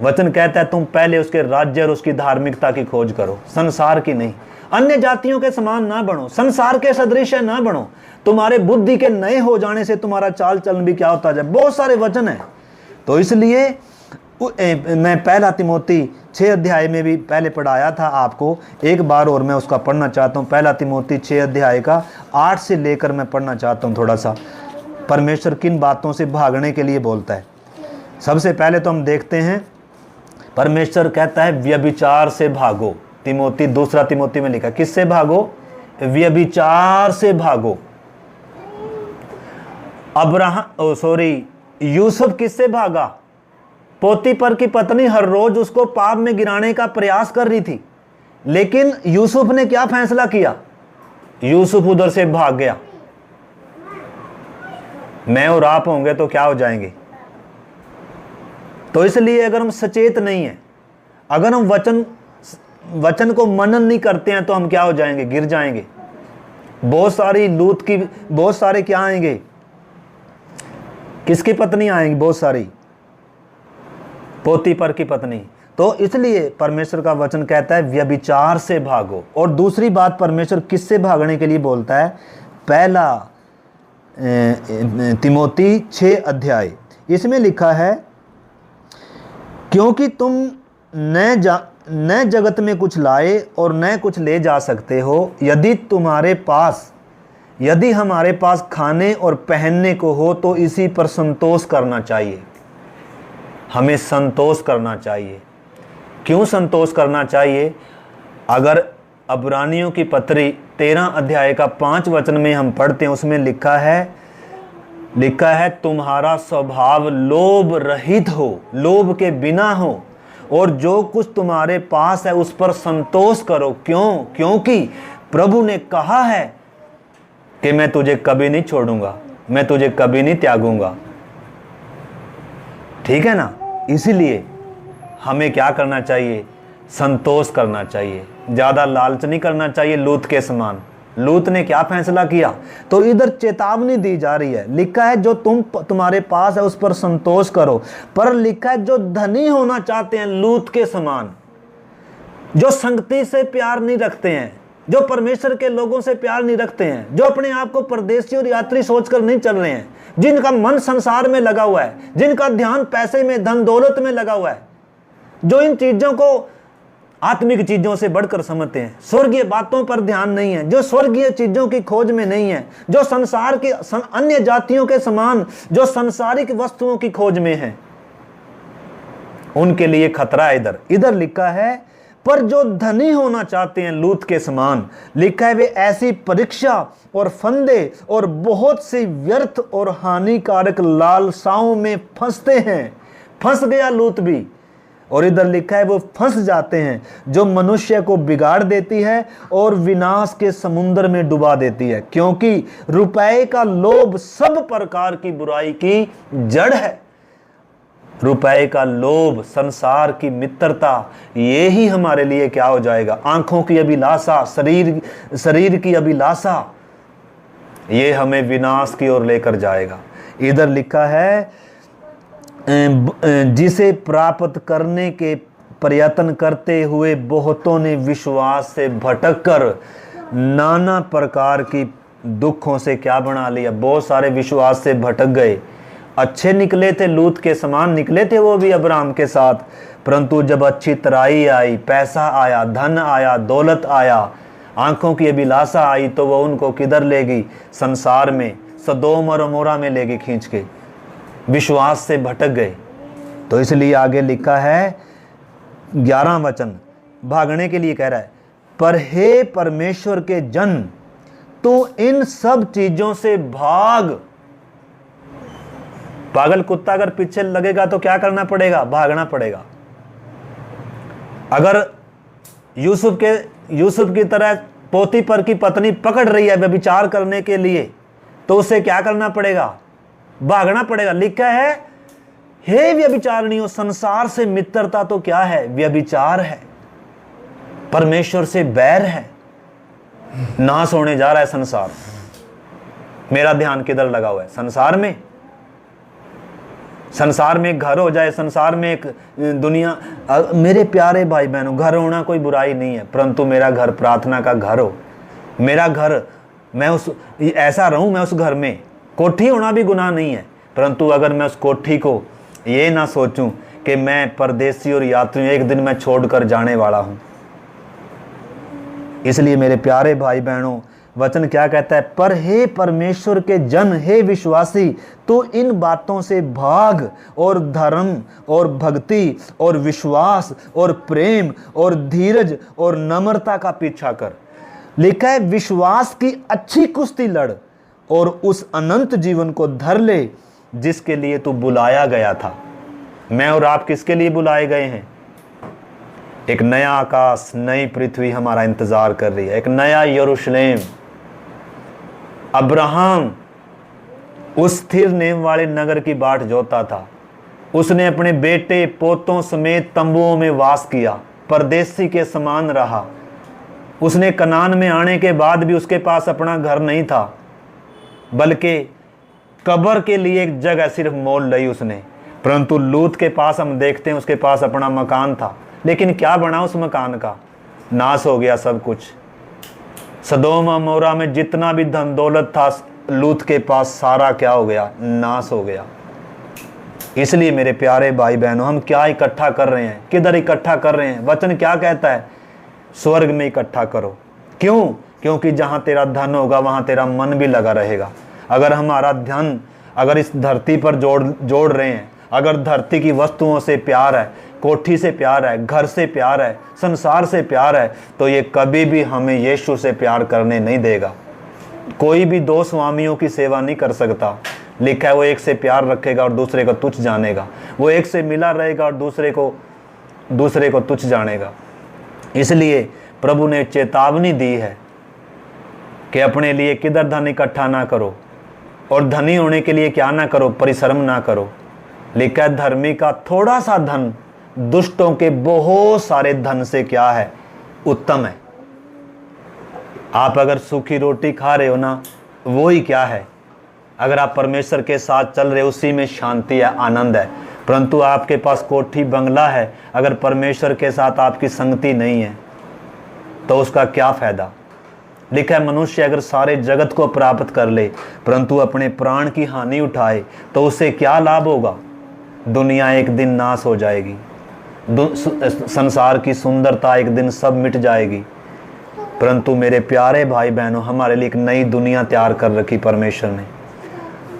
वचन कहता है तुम पहले उसके राज्य और उसकी धार्मिकता की खोज करो, संसार की नहीं। अन्य जातियों के समान ना बनो, संसार के सदृश ना बनो। तुम्हारे बुद्धि के नए हो जाने से तुम्हारा चाल चलन भी क्या होता जाए। बहुत सारे वचन हैं। तो इसलिए मैं पहला तिमोती 6 अध्याय में भी पहले पढ़ाया था आपको, एक बार और मैं उसका पढ़ना चाहता हूँ। पहला तिमोती 6 अध्याय का 8 से लेकर मैं पढ़ना चाहता हूँ थोड़ा सा, परमेश्वर किन बातों से भागने के लिए बोलता है। सबसे पहले तो हम देखते हैं, परमेश्वर कहता है व्यभिचार से भागो। दूसरा तिमोती में लिखा, किससे भागो? व्यभिचार से भागो। यूसुफ किससे भागा? पोतीपर की पत्नी हर रोज उसको पाप में गिराने का प्रयास कर रही थी, लेकिन यूसुफ ने क्या फैसला किया? यूसुफ उधर से भाग गया। मैं और आप होंगे तो क्या हो जाएंगे? तो इसलिए अगर हम सचेत नहीं हैं, अगर हम वचन को मनन नहीं करते हैं, तो हम क्या हो जाएंगे? गिर जाएंगे। बहुत सारी लूत की, बहुत सारे क्या आएंगे, किसकी पत्नी आएंगी? बहुत सारी पोतीपर की पत्नी। तो इसलिए परमेश्वर का वचन कहता है व्यभिचार से भागो। और दूसरी बात परमेश्वर किससे भागने के लिए बोलता है? पहला तिमोती 6 अध्याय इसमें लिखा है, क्योंकि तुम न जगत में कुछ लाए और न कुछ ले जा सकते हो। यदि हमारे पास खाने और पहनने को हो तो इसी पर संतोष करना चाहिए। हमें संतोष करना चाहिए। क्यों संतोष करना चाहिए? अगर अब्रानियों की पत्री 13 अध्याय का 5 वचन में हम पढ़ते हैं, उसमें लिखा है तुम्हारा स्वभाव लोभ रहित हो, लोभ के बिना हो, और जो कुछ तुम्हारे पास है उस पर संतोष करो। क्यों? क्योंकि प्रभु ने कहा है कि मैं तुझे कभी नहीं छोड़ूंगा, मैं तुझे कभी नहीं त्यागूंगा। ठीक है ना? इसीलिए हमें क्या करना चाहिए? संतोष करना चाहिए। ज़्यादा लालच नहीं करना चाहिए लूत के समान। लूत ने क्या फैसला किया? तो इधर चेतावनी दी जा रही है, लिखा है जो तुम्हारे पास है उस पर संतोष करो। पर लिखा है जो धनी होना चाहते हैं लूत के समान, जो संगति से प्यार नहीं रखते हैं, जो परमेश्वर के लोगों से प्यार नहीं रखते हैं, जो अपने आप को परदेशी और यात्री सोचकर नहीं चल रहे हैं, जिनका मन संसार में लगा हुआ है, जिनका ध्यान पैसे में, धन दौलत में लगा हुआ है, जो इन चीजों को आत्मिक चीजों से बढ़कर समझते हैं, स्वर्गीय बातों पर ध्यान नहीं है, जो स्वर्गीय चीजों की खोज में नहीं है, जो संसार के अन्य जातियों के समान जो सांसारिक वस्तुओं की खोज में है, उनके लिए खतरा है। इधर लिखा है, पर जो धनी होना चाहते हैं लूत के समान, लिखा है वे ऐसी परीक्षा और फंदे और बहुत सी व्यर्थ और हानिकारक लालसाओं में फंसते हैं। फंस गया लूत भी। और इधर लिखा है वो फंस जाते हैं जो मनुष्य को बिगाड़ देती है और विनाश के समुद्र में डुबा देती है, क्योंकि रुपए का लोभ सब प्रकार की बुराई की जड़ है। रुपए का लोभ, संसार की मित्रता, ये ही हमारे लिए क्या हो जाएगा? आंखों की अभिलाषा, शरीर की अभिलाषा, ये हमें विनाश की ओर लेकर जाएगा। इधर लिखा है जिसे प्राप्त करने के प्रयत्न करते हुए बहुतों ने विश्वास से भटककर नाना प्रकार की दुखों से क्या बना लिया? बहुत सारे विश्वास से भटक गए। अच्छे निकले थे, लूत के समान निकले थे वो भी अब्राहम के साथ, परंतु जब अच्छी तराई आई, पैसा आया, धन आया, दौलत आया, आंखों की अभिलाषा आई, तो वो उनको किधर ले गई? संसार में, सदोम और अमोरा में ले गई खींच के। विश्वास से भटक गए। तो इसलिए आगे लिखा है 11 वचन, भागने के लिए कह रहा है, पर हे परमेश्वर के जन, तू इन सब चीजों से भाग। पागल कुत्ता अगर पीछे लगेगा तो क्या करना पड़ेगा? भागना पड़ेगा। अगर यूसुफ की तरह पोतीपर की पत्नी पकड़ रही है व्यभिचार करने के लिए, तो उसे क्या करना पड़ेगा? भागना पड़ेगा। लिखा है, हे व्यभिचारिणियों, संसार से मित्रता तो क्या है? व्यभिचार है, परमेश्वर से बैर है। नाश होने जा रहा है संसार। मेरा ध्यान किधर लगा हुआ है? संसार में। संसार में एक घर हो जाए, संसार में एक दुनिया। मेरे प्यारे भाई बहनों, घर होना कोई बुराई नहीं है, परंतु मेरा घर प्रार्थना का घर हो। मेरा घर, मैं ऐसा रहूं, मैं उस घर में। कोठी होना भी गुनाह नहीं है, परंतु अगर मैं उस कोठी को ये ना सोचूं कि मैं परदेसी और यात्री एक दिन मैं छोड़कर जाने वाला हूं। इसलिए मेरे प्यारे भाई बहनों, वचन क्या कहता है? पर हे परमेश्वर के जन, हे विश्वासी, तो इन बातों से भाग और धर्म और भक्ति और विश्वास और प्रेम और धीरज और नम्रता का पीछा कर। लिखा है, विश्वास की अच्छी कुश्ती लड़ और उस अनंत जीवन को धर ले जिसके लिए तू बुलाया गया था। मैं और आप किसके लिए बुलाए गए हैं? एक नया आकाश, नई पृथ्वी हमारा इंतजार कर रही है, एक नया यरूशलेम। अब्राहम उस स्थिर नेम वाले नगर की बाट जोता था। उसने अपने बेटे पोतों समेत तंबुओं में वास किया, परदेसी के समान रहा। उसने कनान में आने के बाद भी उसके पास अपना घर नहीं था, बल्कि कब्र के लिए एक जगह सिर्फ मोल ली उसने। परंतु लूत के पास हम देखते हैं उसके पास अपना मकान था, लेकिन क्या बना उस मकान का? नाश हो गया सब कुछ। सदोम अमोरा में जितना भी धन दौलत था लूत के पास, सारा क्या हो गया? नाश हो गया। इसलिए मेरे प्यारे भाई बहनों, हम क्या इकट्ठा कर रहे हैं, किधर इकट्ठा कर रहे हैं? वचन क्या कहता है? स्वर्ग में इकट्ठा करो। क्यों? क्योंकि जहां तेरा धन होगा वहां तेरा मन भी लगा रहेगा। अगर हमारा धन अगर इस धरती पर जोड़ रहे हैं, अगर धरती की वस्तुओं से प्यार है, कोठी से प्यार है, घर से प्यार है, संसार से प्यार है, तो ये कभी भी हमें यीशु से प्यार करने नहीं देगा। कोई भी दो स्वामियों की सेवा नहीं कर सकता। लिखा है वो एक से प्यार रखेगा और दूसरे को तुच्छ जानेगा। वो एक से मिला रहेगा और दूसरे को तुच्छ जानेगा। इसलिए प्रभु ने चेतावनी दी है कि अपने लिए किधर धन इकट्ठा ना करो, और धनी होने के लिए क्या ना करो? परिश्रम ना करो। लिखा है धर्मी का थोड़ा सा धन दुष्टों के बहुत सारे धन से क्या है? उत्तम है। आप अगर सूखी रोटी खा रहे हो ना, वो ही क्या है? अगर आप परमेश्वर के साथ चल रहे हो, उसी में शांति है, आनंद है। परंतु आपके पास कोठी बंगला है, अगर परमेश्वर के साथ आपकी संगति नहीं है तो उसका क्या फायदा? लिखा है मनुष्य अगर सारे जगत को प्राप्त कर ले परंतु अपने प्राण की हानि उठाए तो उसे क्या लाभ होगा? दुनिया एक दिन नाश हो जाएगी, संसार की सुंदरता एक दिन सब मिट जाएगी। परंतु मेरे प्यारे भाई बहनों, हमारे लिए एक नई दुनिया तैयार कर रखी परमेश्वर ने।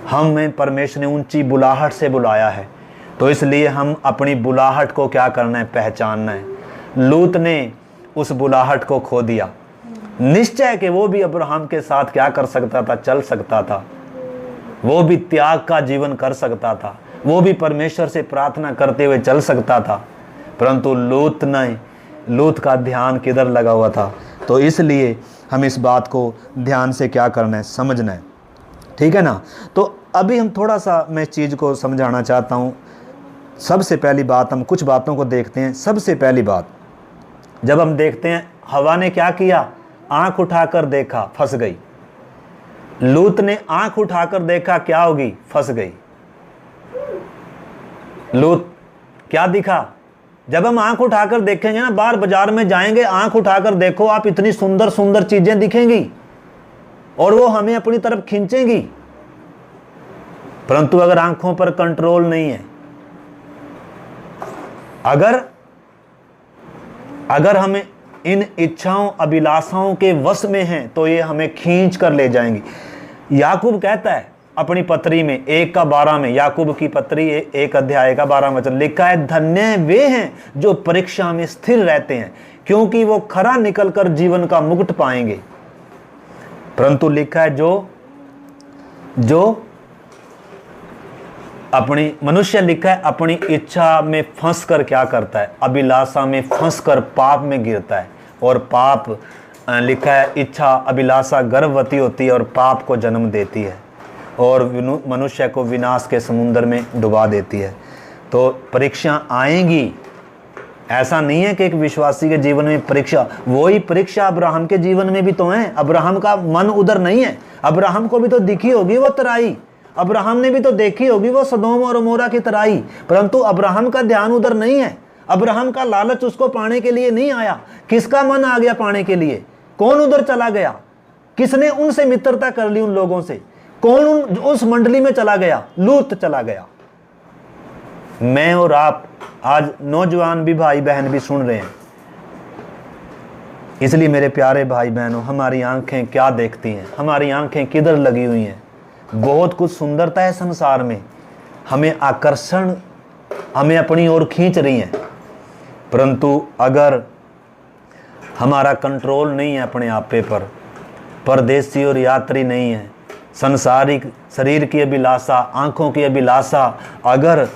हमें परमेश्वर ने ऊंची बुलाहट से बुलाया है, तो इसलिए हम अपनी बुलाहट को क्या करना है? पहचानना है। लूत ने उस बुलाहट को खो दिया। निश्चय कि वो भी अब्राहम के साथ क्या कर सकता था? चल सकता था। वो भी त्याग का जीवन कर सकता था, वो भी परमेश्वर से प्रार्थना करते हुए चल सकता था। परंतु लूत का ध्यान किधर लगा हुआ था? तो इसलिए हम इस बात को ध्यान से क्या करना है? समझना है। ठीक है ना? तो अभी हम थोड़ा सा मैं चीज़ को समझाना चाहता हूँ। सबसे पहली बात, हम कुछ बातों को देखते हैं। सबसे पहली बात, जब हम देखते हैं हवा ने क्या किया? आंख उठाकर देखा, फंस गई। लूत ने आंख उठाकर देखा, क्या होगी? फंस गई। लूत क्या दिखा? जब हम आंख उठाकर देखेंगे ना, बाहर बाजार में जाएंगे, आंख उठाकर देखो आप, इतनी सुंदर सुंदर चीजें दिखेंगी और वो हमें अपनी तरफ खींचेंगी। परंतु अगर आंखों पर कंट्रोल नहीं है, अगर हमें इन इच्छाओं अभिलाषाओं के वश में हैं तो ये हमें खींच कर ले जाएंगी। याकूब कहता है अपनी पत्री में 1:12 में, याकूब की पत्री 1 अध्याय का 12 वचन लिखा है, धन्य वे हैं जो परीक्षा में स्थिर रहते हैं क्योंकि वो खरा निकलकर जीवन का मुकुट पाएंगे। परंतु लिखा है जो अपनी मनुष्य लिखा है अपनी इच्छा में फंसकर क्या करता है? अभिलाषा में फंसकर पाप में गिरता है। और पाप लिखा है इच्छा अभिलाषा गर्भवती होती है और पाप को जन्म देती है और मनुष्य को विनाश के समुद्र में डुबा देती है। तो परीक्षा आएंगी। ऐसा नहीं है कि एक विश्वासी के जीवन में परीक्षा, वही परीक्षा अब्राहम के जीवन में भी तो है। अब्राहम का मन उधर नहीं है। अब्राहम को भी तो दिखी होगी वो तराई, अब्राहम ने भी तो देखी होगी वो सदोम और अमोरा की तराई, परंतु अब्राहम का ध्यान उधर नहीं है। अब्राहम का लालच उसको पाने के लिए नहीं आया। किसका मन आ गया पाने के लिए? कौन उधर चला गया? किसने उनसे मित्रता कर ली? उन लोगों से कौन उस मंडली में चला गया? लूत चला गया। मैं और आप आज नौजवान भी भाई बहन भी सुन रहे हैं। इसलिए मेरे प्यारे भाई बहनों, हमारी आंखें क्या देखती हैं? हमारी आंखें किधर लगी हुई हैं? बहुत कुछ सुंदरता है संसार में, हमें आकर्षण, हमें अपनी ओर खींच रही हैं, परंतु अगर हमारा कंट्रोल नहीं है अपने आप पर, परदेसी और यात्री नहीं है, संसारिक शरीर की अभिलाषा, आंखों की अभिलाषा, अगर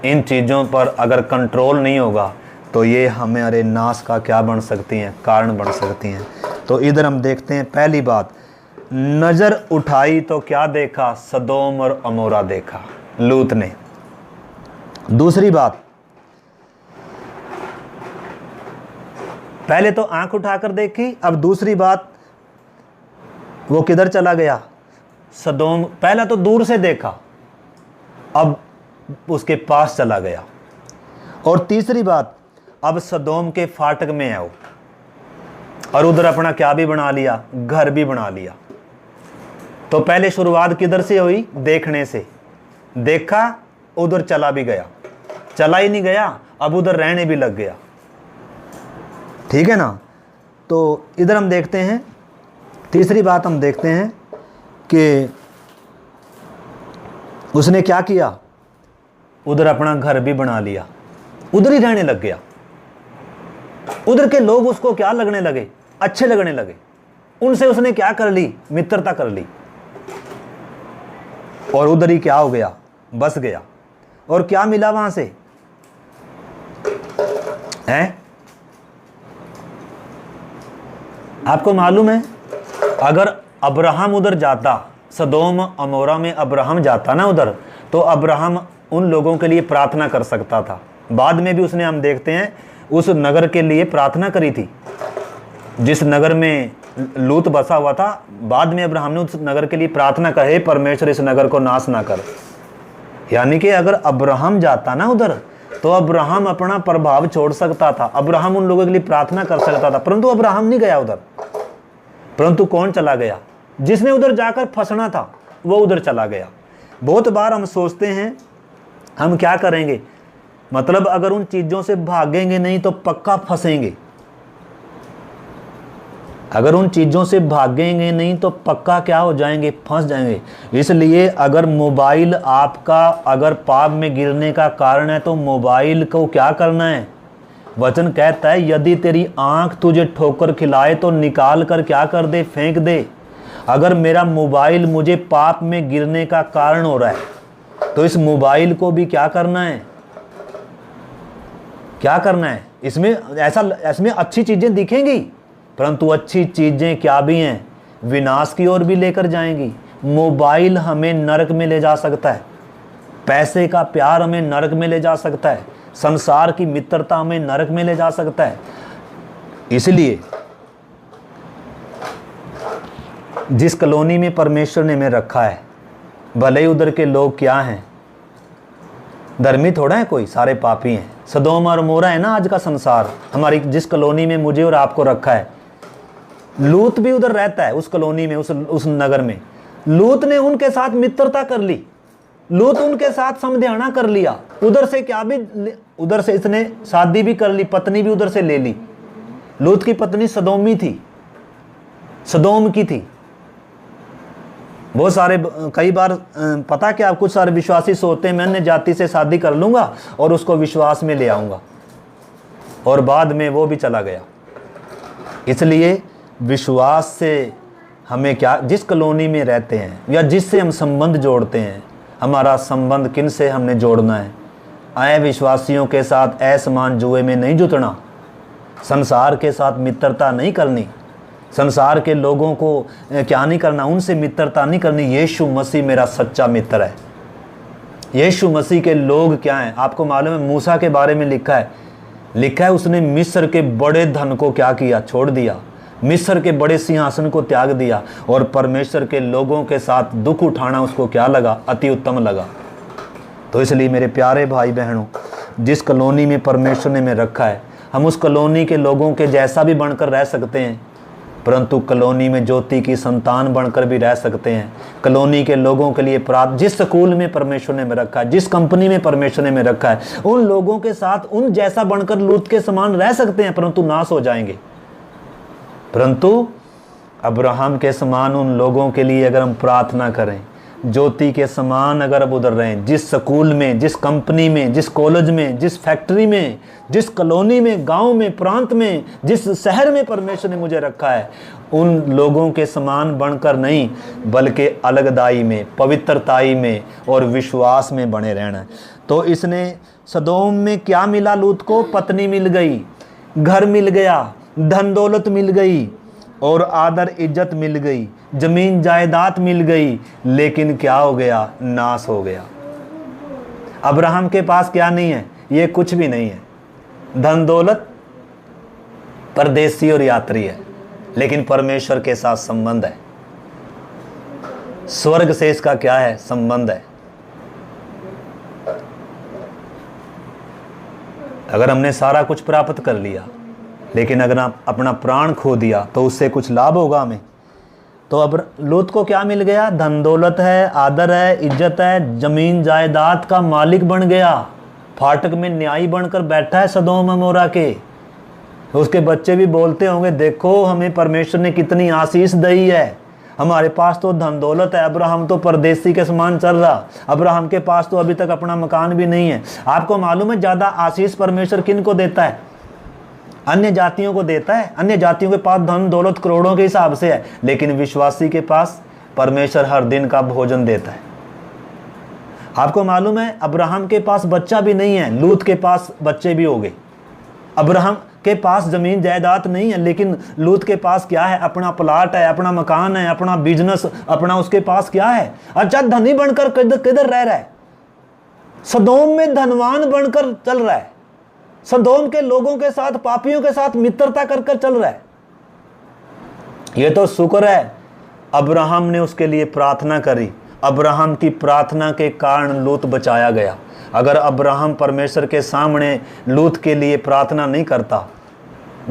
इन चीज़ों पर अगर कंट्रोल नहीं होगा तो ये हमारे नाश का क्या बन सकती हैं? कारण बन सकती हैं। तो इधर हम देखते हैं पहली बात, नज़र उठाई तो क्या देखा? सदोम और अमोरा देखा लूत ने। दूसरी बात, पहले तो आंख उठाकर देखी, अब दूसरी बात वो किधर चला गया? सदोम। पहला तो दूर से देखा, अब उसके पास चला गया। और तीसरी बात, अब सदोम के फाटक में है वो, और उधर अपना क्या भी बना लिया? घर भी बना लिया। तो पहले शुरुआत किधर से हुई? देखने से। देखा उधर चला भी गया, चला ही नहीं गया, अब उधर रहने भी लग गया। ठीक है ना। तो इधर हम देखते हैं, तीसरी बात हम देखते हैं कि उसने क्या किया, उधर अपना घर भी बना लिया, उधर ही रहने लग गया। उधर के लोग उसको क्या लगने लगे, अच्छे लगने लगे। उनसे उसने क्या कर ली, मित्रता कर ली, और उधर ही क्या हो गया, बस गया। और क्या मिला वहां से हैं? आपको मालूम है, अगर अब्राहम उधर जाता, सदोम अमोरा में अब्राहम जाता ना उधर, तो अब्राहम उन लोगों के लिए प्रार्थना कर सकता था। बाद में भी उसने, हम देखते हैं, उस नगर के लिए प्रार्थना करी थी जिस नगर में लूत बसा हुआ था। बाद में अब्राहम ने उस नगर के लिए प्रार्थना करे, परमेश्वर इस नगर को नाश ना कर। यानी कि अगर अब्राहम जाता ना उधर, तो अब्राहम अपना प्रभाव छोड़ सकता था, अब्राहम उन लोगों के लिए प्रार्थना कर सकता था, परंतु अब्राहम नहीं गया उधर। परंतु कौन चला गया? जिसने उधर जाकर फंसना था वो उधर चला गया। बहुत बार हम सोचते हैं हम क्या करेंगे, मतलब अगर उन चीज़ों से भागेंगे नहीं तो पक्का फंसेंगे। अगर उन चीज़ों से भागेंगे नहीं तो पक्का क्या हो जाएंगे, फंस जाएंगे। इसलिए अगर मोबाइल आपका अगर पाप में गिरने का कारण है तो मोबाइल को क्या करना है? वचन कहता है यदि तेरी आंख तुझे ठोकर खिलाए तो निकाल कर क्या कर दे, फेंक दे। अगर मेरा मोबाइल मुझे पाप में गिरने का कारण हो रहा है तो इस मोबाइल को भी क्या करना है, क्या करना है? इसमें अच्छी चीज़ें दिखेंगी, परंतु अच्छी चीज़ें क्या भी हैं, विनाश की ओर भी लेकर जाएंगी। मोबाइल हमें नरक में ले जा सकता है, पैसे का प्यार हमें नरक में ले जा सकता है, संसार की मित्रता हमें नरक में ले जा सकता है। इसलिए जिस कॉलोनी में परमेश्वर ने हमें रखा है, भले ही उधर के लोग क्या हैं, धर्मी थोड़ा है कोई, सारे पापी हैं। सदोम और अमोरा है ना आज का संसार। हमारी जिस कॉलोनी में मुझे और आपको रखा है, लूत भी उधर रहता है उस कॉलोनी में, उस नगर में। लूत ने उनके साथ मित्रता कर ली, लूत उनके साथ समझाना कर लिया। उधर से क्या भी, उधर से इसने शादी भी कर ली, पत्नी भी उधर से ले ली। लूत की पत्नी सदोमी थी, सदोम की थी। बहुत सारे, कई बार पता क्या, कुछ सारे विश्वासी सोचते हैं मैं अन्य जाति से शादी कर लूंगा और उसको विश्वास में ले आऊंगा, और बाद में वो भी चला गया। इसलिए विश्वास से हमें क्या, जिस कॉलोनी में रहते हैं या जिससे हम संबंध जोड़ते हैं, हमारा संबंध किन से हमने जोड़ना है। आए विश्वासियों के साथ असमान जुए में नहीं जुटना, संसार के साथ मित्रता नहीं करनी, संसार के लोगों को क्या नहीं करना, उनसे मित्रता नहीं करनी। यीशु मसीह मेरा सच्चा मित्र है। यीशु मसीह के लोग क्या हैं आपको मालूम है? मूसा के बारे में लिखा है उसने मिस्र के बड़े धन को क्या किया, छोड़ दिया, मिस्र के बड़े सिंहासन को त्याग दिया, और परमेश्वर के लोगों के साथ दुख उठाना उसको क्या लगा, अति उत्तम लगा। तो इसलिए मेरे प्यारे भाई बहनों, जिस कॉलोनी में परमेश्वर ने हमें रखा है, हम उस कॉलोनी के लोगों के जैसा भी बनकर रह सकते हैं, परंतु कॉलोनी में ज्योति की संतान बनकर भी रह सकते हैं। कॉलोनी के लोगों के लिए जिस स्कूल में परमेश्वर ने हमें रखा है, जिस कंपनी में परमेश्वर ने हमें रखा है, उन लोगों के साथ उन जैसा बनकर लूत के समान रह सकते हैं, परंतु नाश हो जाएंगे। परंतु अब्राहम के समान उन लोगों के लिए अगर हम प्रार्थना करें, ज्योति के समान अगर अब उधर रहें, जिस स्कूल में, जिस कंपनी में, जिस कॉलेज में, जिस फैक्ट्री में, जिस कॉलोनी में, गांव में, प्रांत में, जिस शहर में परमेश्वर ने मुझे रखा है, उन लोगों के समान बनकर नहीं, बल्कि अलगदाई में, पवित्रताई में और विश्वास में बने रहना है। तो इसने सदोम में क्या मिला लूत को? पत्नी मिल गई, घर मिल गया, धन दौलत मिल गई, और आदर इज्जत मिल गई, जमीन जायदाद मिल गई, लेकिन क्या हो गया? नाश हो गया। अब्राहम के पास क्या नहीं है? ये कुछ भी नहीं है, धन दौलत, परदेसी और यात्री है, लेकिन परमेश्वर के साथ संबंध है। स्वर्ग से इसका क्या है? संबंध है। अगर हमने सारा कुछ प्राप्त कर लिया, लेकिन अगर आप अपना प्राण खो दिया तो उससे कुछ लाभ होगा हमें? तो अब लूत को क्या मिल गया? धन दौलत है, आदर है, इज्जत है, जमीन जायदाद का मालिक बन गया, फाटक में न्यायी बनकर बैठा है सदोम अमोरा के। उसके बच्चे भी बोलते होंगे, देखो हमें परमेश्वर ने कितनी आशीष दी है, हमारे पास तो धन दौलत है, अब्राहम तो परदेसी के समान चल रहा, अब्राहम के पास तो अभी तक अपना मकान भी नहीं है। आपको मालूम है ज़्यादा आशीष परमेश्वर किन को देता है? अन्य जातियों को देता है। अन्य जातियों के पास धन दौलत करोड़ों के हिसाब से है, लेकिन विश्वासी के पास परमेश्वर हर दिन का भोजन देता है। आपको मालूम है अब्राहम के पास बच्चा भी नहीं है, लूत के पास बच्चे भी हो गए। अब्राहम के पास जमीन जायदाद नहीं है, लेकिन लूत के पास क्या है? अपना प्लाट है, अपना मकान है, अपना बिजनेस, अपना उसके पास क्या है? अच्छा, धनी बनकर किधर रह रहा है? सदोम में धनवान बनकर चल रहा है, सदोम के लोगों के साथ, पापियों के साथ मित्रता कर चल रहा है। ये तो शुक्र है अब्राहम ने उसके लिए प्रार्थना करी, अब्राहम की प्रार्थना के कारण लूत बचाया गया। अगर अब्राहम परमेश्वर के सामने लूत के लिए प्रार्थना नहीं करता,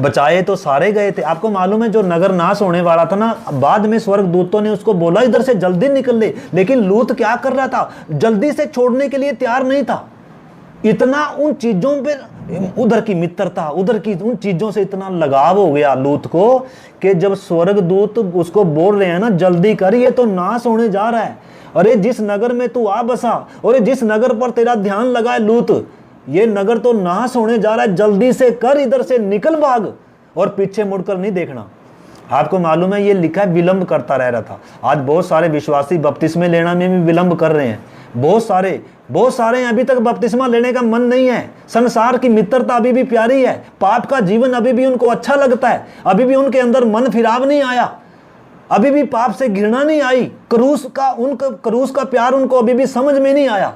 बचाए तो सारे गए थे। आपको मालूम है जो नगर नाश होने वाला था ना, बाद में स्वर्गदूतों ने उसको बोला इधर से जल्दी निकल ले, लेकिन लूत क्या कर रहा था? जल्दी से छोड़ने के लिए तैयार नहीं था। इतना उन चीजों पे, उधर की मित्रता, उधर की उन चीजों से इतना लगाव हो गया लूत को कि जब स्वर्गदूत उसको बोल रहे हैं ना जल्दी कर, ये तो नाश होने जा रहा है, अरे जिस नगर में तू आ बसा, अरे जिस नगर पर तेरा ध्यान लगा है लूत, ये नगर तो नाश होने जा रहा है, जल्दी से कर, इधर से निकल भाग और पीछे मुड़कर नहीं देखना। आपको मालूम है ये लिखा है विलंब करता रह रहा था। आज बहुत सारे विश्वासी बपतिस्मे लेना में भी विलंब कर रहे हैं, बहुत सारे अभी तक बपतिस्मा लेने का मन नहीं है। संसार की मित्रता अभी भी प्यारी है, पाप का जीवन अभी भी उनको अच्छा लगता है, अभी भी उनके अंदर मन फिराव नहीं आया, अभी भी पाप से घृणा नहीं आई, क्रूस का प्यार उनको अभी भी समझ में नहीं आया।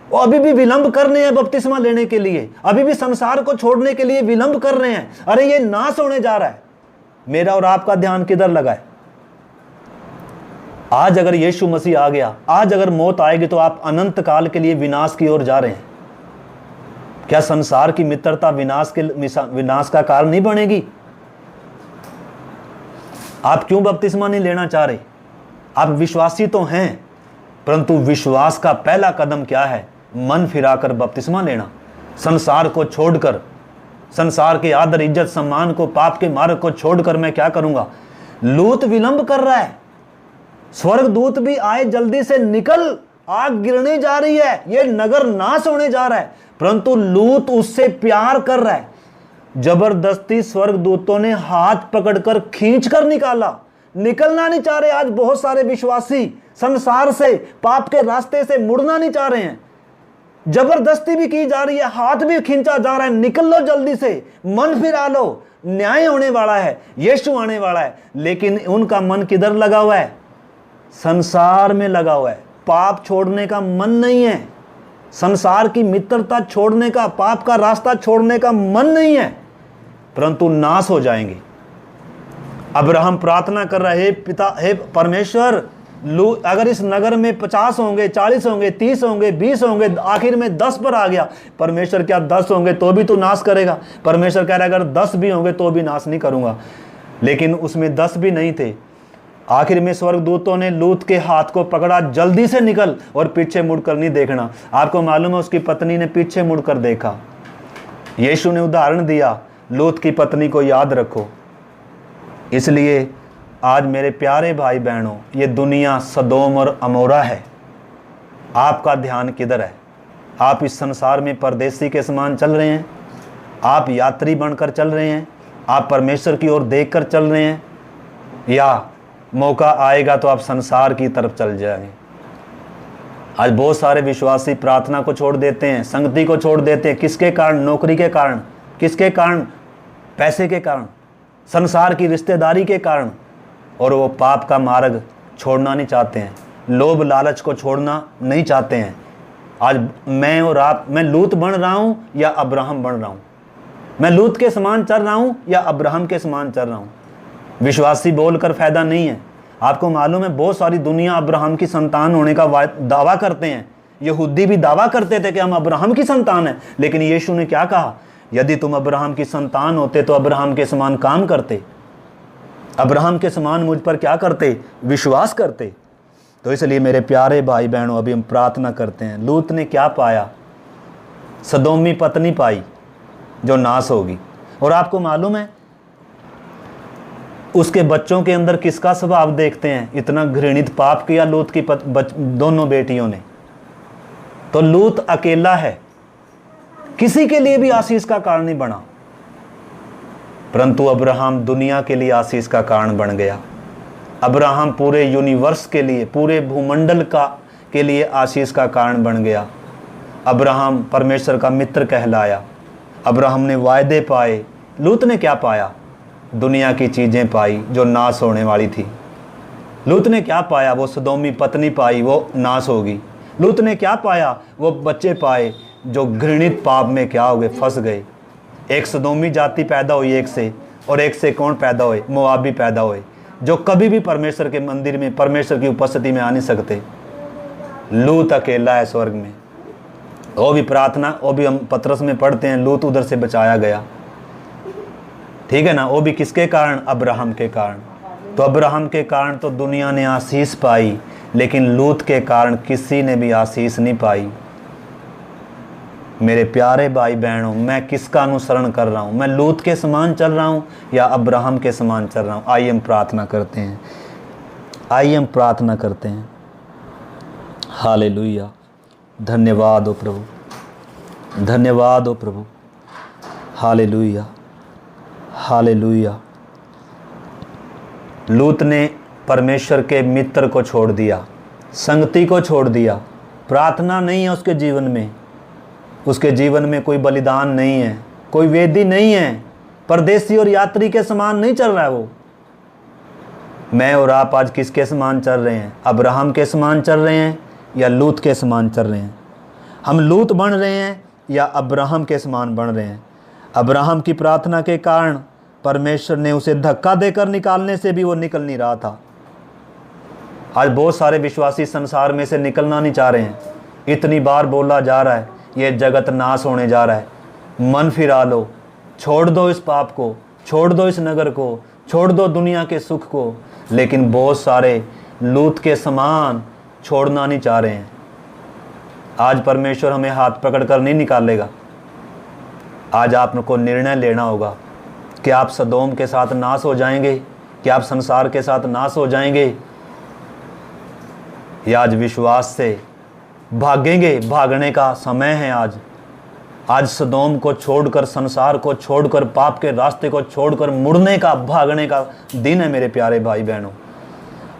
वो अभी भी विलंब कर रहे हैं बपतिस्मा लेने के लिए, अभी भी संसार को छोड़ने के लिए विलंब कर रहे हैं। अरे ये नाश होने जा रहा है। मेरा और आपका ध्यान किधर लगा है? आज अगर यीशु मसीह आ गया, आज अगर मौत आएगी तो आप अनंत काल के लिए विनाश की ओर जा रहे हैं। क्या संसार की मित्रता विनाश का कारण नहीं बनेगी? आप क्यों बपतिस्मा नहीं लेना चाह रहे? आप विश्वासी तो हैं, परंतु विश्वास का पहला कदम क्या है? मन फिराकर बपतिस्मा लेना, संसार को छोड़कर, संसार के आदर इज्जत सम्मान को, पाप के मार्ग को छोड़कर मैं क्या करूंगा? लूत विलंब कर रहा है, स्वर्गदूत भी आए जल्दी से निकल, आग गिरने जा रही है, ये नगर नाश होने जा रहा है, परंतु लूत उससे प्यार कर रहा है। जबरदस्ती स्वर्गदूतों ने हाथ पकड़कर खींचकर निकाला, निकलना नहीं चाह रहे। आज बहुत सारे विश्वासी संसार से, पाप के रास्ते से मुड़ना नहीं चाह रहे हैं, जबरदस्ती भी की जा रही है, हाथ भी खींचा जा रहा है, निकल लो जल्दी से, मन फिरा लो, न्याय होने वाला है, यीशु आने वाला है। लेकिन उनका मन किधर लगा हुआ है? संसार में लगा हुआ है। पाप छोड़ने का मन नहीं है, संसार की मित्रता छोड़ने का, पाप का रास्ता छोड़ने का मन नहीं है, परंतु नाश हो जाएंगे। अब्राहम प्रार्थना कर रहा है, पिता हे परमेश्वर, अगर इस नगर में 50 होंगे, 40 होंगे, 30 होंगे, 20 होंगे, आखिर में 10 पर आ गया। परमेश्वर क्या 10 होंगे तो भी तो नाश करेगा? परमेश्वर कह रहा है अगर 10 भी होंगे तो भी नाश नहीं करूंगा। लेकिन उसमें 10 भी नहीं थे। आखिर में स्वर्गदूतों ने लूत के हाथ को पकड़ा, जल्दी से निकल और पीछे मुड़कर नहीं देखना। आपको मालूम है उसकी पत्नी ने पीछे मुड़कर देखा। यीशु ने उदाहरण दिया, लूत की पत्नी को याद रखो। इसलिए आज मेरे प्यारे भाई बहनों, ये दुनिया सदोम और अमोरा है। आपका ध्यान किधर है? आप इस संसार में परदेसी के समान चल रहे हैं, आप यात्री बनकर चल रहे हैं, आप परमेश्वर की ओर देखकर चल रहे हैं, या मौका आएगा तो आप संसार की तरफ चल जाएंगे। आज बहुत सारे विश्वासी प्रार्थना को छोड़ देते हैं, संगति को छोड़ देते हैं। किसके कारण? नौकरी के कारण। किसके कारण? पैसे के कारण, संसार की रिश्तेदारी के कारण। और वो पाप का मार्ग छोड़ना नहीं चाहते हैं, लोभ लालच को छोड़ना नहीं चाहते हैं। आज मैं और आप, मैं लूत बन रहा हूँ या अब्राहम बन रहा हूँ? मैं लूत के समान चल रहा हूँ या अब्राहम के समान चल रहा हूँ? विश्वासी बोलकर फायदा नहीं है। आपको मालूम है बहुत सारी दुनिया अब्राहम की संतान होने का दावा करते हैं। यहूदी भी दावा करते थे कि हम अब्राहम की संतान हैं, लेकिन यीशु ने क्या कहा? यदि तुम अब्राहम की संतान होते तो अब्राहम के समान काम करते। अब्राहम के समान मुझ पर क्या करते, विश्वास करते। तो इसलिए मेरे प्यारे भाई बहनों, अभी हम प्रार्थना करते हैं। लूत ने क्या पाया? सदोमी पत्नी पाई जो नाश होगी। और आपको मालूम है उसके बच्चों के अंदर किसका स्वभाव देखते हैं? इतना घृणित पाप किया लूत की दोनों बेटियों ने। तो लूत अकेला है, किसी के लिए भी आशीष का कारण नहीं बना, परंतु अब्राहम दुनिया के लिए आशीष का कारण बन गया। अब्राहम पूरे यूनिवर्स के लिए, पूरे भूमंडल के लिए आशीष का कारण बन गया। अब्राहम परमेश्वर का मित्र कहलाया। अब्राहम ने वायदे पाए। लूत ने क्या पाया? दुनिया की चीज़ें पाई जो नाश होने वाली थी। लूत ने क्या पाया? वो सदोमी पत्नी पाई, वो नाश होगी। लूत ने क्या पाया? वो बच्चे पाए जो घृणित पाप में क्या हो गए, फंस गए। एक सदोमी जाति पैदा हुई एक से, और एक से कौन पैदा हुए? मोआबी पैदा हुए, जो कभी भी परमेश्वर के मंदिर में, परमेश्वर की उपस्थिति में आ नहीं सकते। लूत अकेला है स्वर्ग में। वो भी प्रार्थना, वो भी हम पतरस में पढ़ते हैं, लूत उधर से बचाया गया। ठीक है ना? वो भी किसके कारण? अब्राहम के कारण। तो अब्राहम के कारण तो दुनिया ने आशीष पाई, लेकिन लूत के कारण किसी ने भी आशीष नहीं पाई। मेरे प्यारे भाई बहनों, मैं किसका अनुसरण कर रहा हूँ? मैं लूत के समान चल रहा हूँ या अब्राहम के समान चल रहा हूँ? आइए हम प्रार्थना करते हैं। आइए हम प्रार्थना करते हैं। हालेलुया। धन्यवाद हो प्रभु, धन्यवाद हो प्रभु। Hallelujah, hallelujah. लूत ने परमेश्वर के मित्र को छोड़ दिया, संगति को छोड़ दिया। प्रार्थना नहीं है उसके जीवन में, उसके जीवन में कोई बलिदान नहीं है, कोई वेदी नहीं है। परदेसी और यात्री के समान नहीं चल रहा है वो। मैं और आप आज किसके समान चल रहे हैं? अब्राहम के समान चल रहे हैं या लूत के समान चल रहे हैं? हम लूत बन रहे हैं या अब्राहम के समान बन रहे हैं? अब्राहम की प्रार्थना के कारण परमेश्वर ने उसे धक्का देकर निकालने से भी वो निकल नहीं रहा था। आज बहुत सारे विश्वासी संसार में से निकलना नहीं चाह रहे हैं। इतनी बार बोला जा रहा है ये जगत नाश होने जा रहा है। मन फिरा लो, छोड़ दो इस पाप को, छोड़ दो इस नगर को, छोड़ दो दुनिया के सुख को। लेकिन बहुत सारे लूत के समान छोड़ना नहीं चाह रहे हैं। आज परमेश्वर हमें हाथ पकड़कर नहीं निकालेगा। आज आपको निर्णय लेना होगा कि आप सदोम के साथ नाश हो जाएंगे, कि आप संसार के साथ नाश हो जाएंगे, या आज विश्वास से भागेंगे। भागने का समय है आज। आज सदोम को छोड़कर, संसार को छोड़कर, पाप के रास्ते को छोड़कर मुड़ने का, भागने का दिन है मेरे प्यारे भाई बहनों,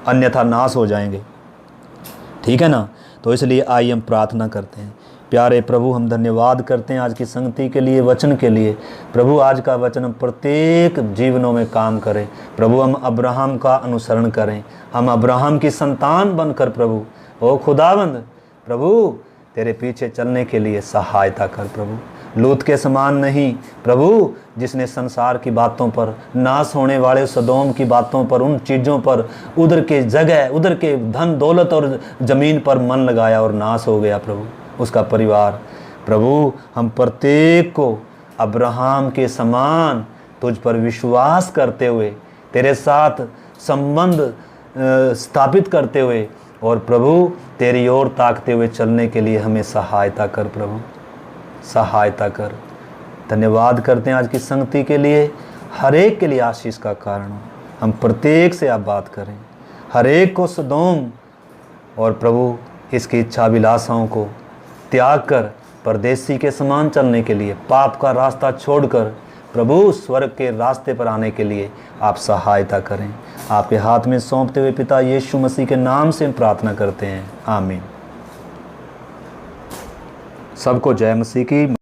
अन्यथा नाश हो जाएंगे। ठीक है ना? तो इसलिए आइए हम प्रार्थना करते हैं। प्यारे प्रभु, हम धन्यवाद करते हैं आज की संगति के लिए, वचन के लिए। प्रभु, आज का वचन हम प्रत्येक जीवनों में काम करें। प्रभु, हम अब्राहम का अनुसरण करें, हम अब्राहम की संतान बनकर प्रभु, ओ खुदावंद प्रभु, तेरे पीछे चलने के लिए सहायता कर प्रभु। लूत के समान नहीं प्रभु, जिसने संसार की बातों पर, नाश होने वाले सदोम की बातों पर, उन चीज़ों पर, उधर के जगह, उधर के धन दौलत और ज़मीन पर मन लगाया और नाश हो गया प्रभु उसका परिवार। प्रभु, हम प्रत्येक को अब्राहम के समान तुझ पर विश्वास करते हुए, तेरे साथ संबंध स्थापित करते हुए, और प्रभु तेरी ओर ताकते हुए चलने के लिए हमें सहायता कर प्रभु, सहायता कर। धन्यवाद करते हैं आज की संगति के लिए, हर एक के लिए आशीष का कारण हो। हम प्रत्येक से आप बात करें, हर एक को सदोम और प्रभु इसकी इच्छाभिलाषाओं को त्याग कर परदेसी के समान चलने के लिए, पाप का रास्ता छोड़कर प्रभु स्वर्ग के रास्ते पर आने के लिए आप सहायता करें। आपके हाथ में सौंपते हुए पिता यीशु मसीह के नाम से प्रार्थना करते हैं, आमीन। सबको जय मसीह की।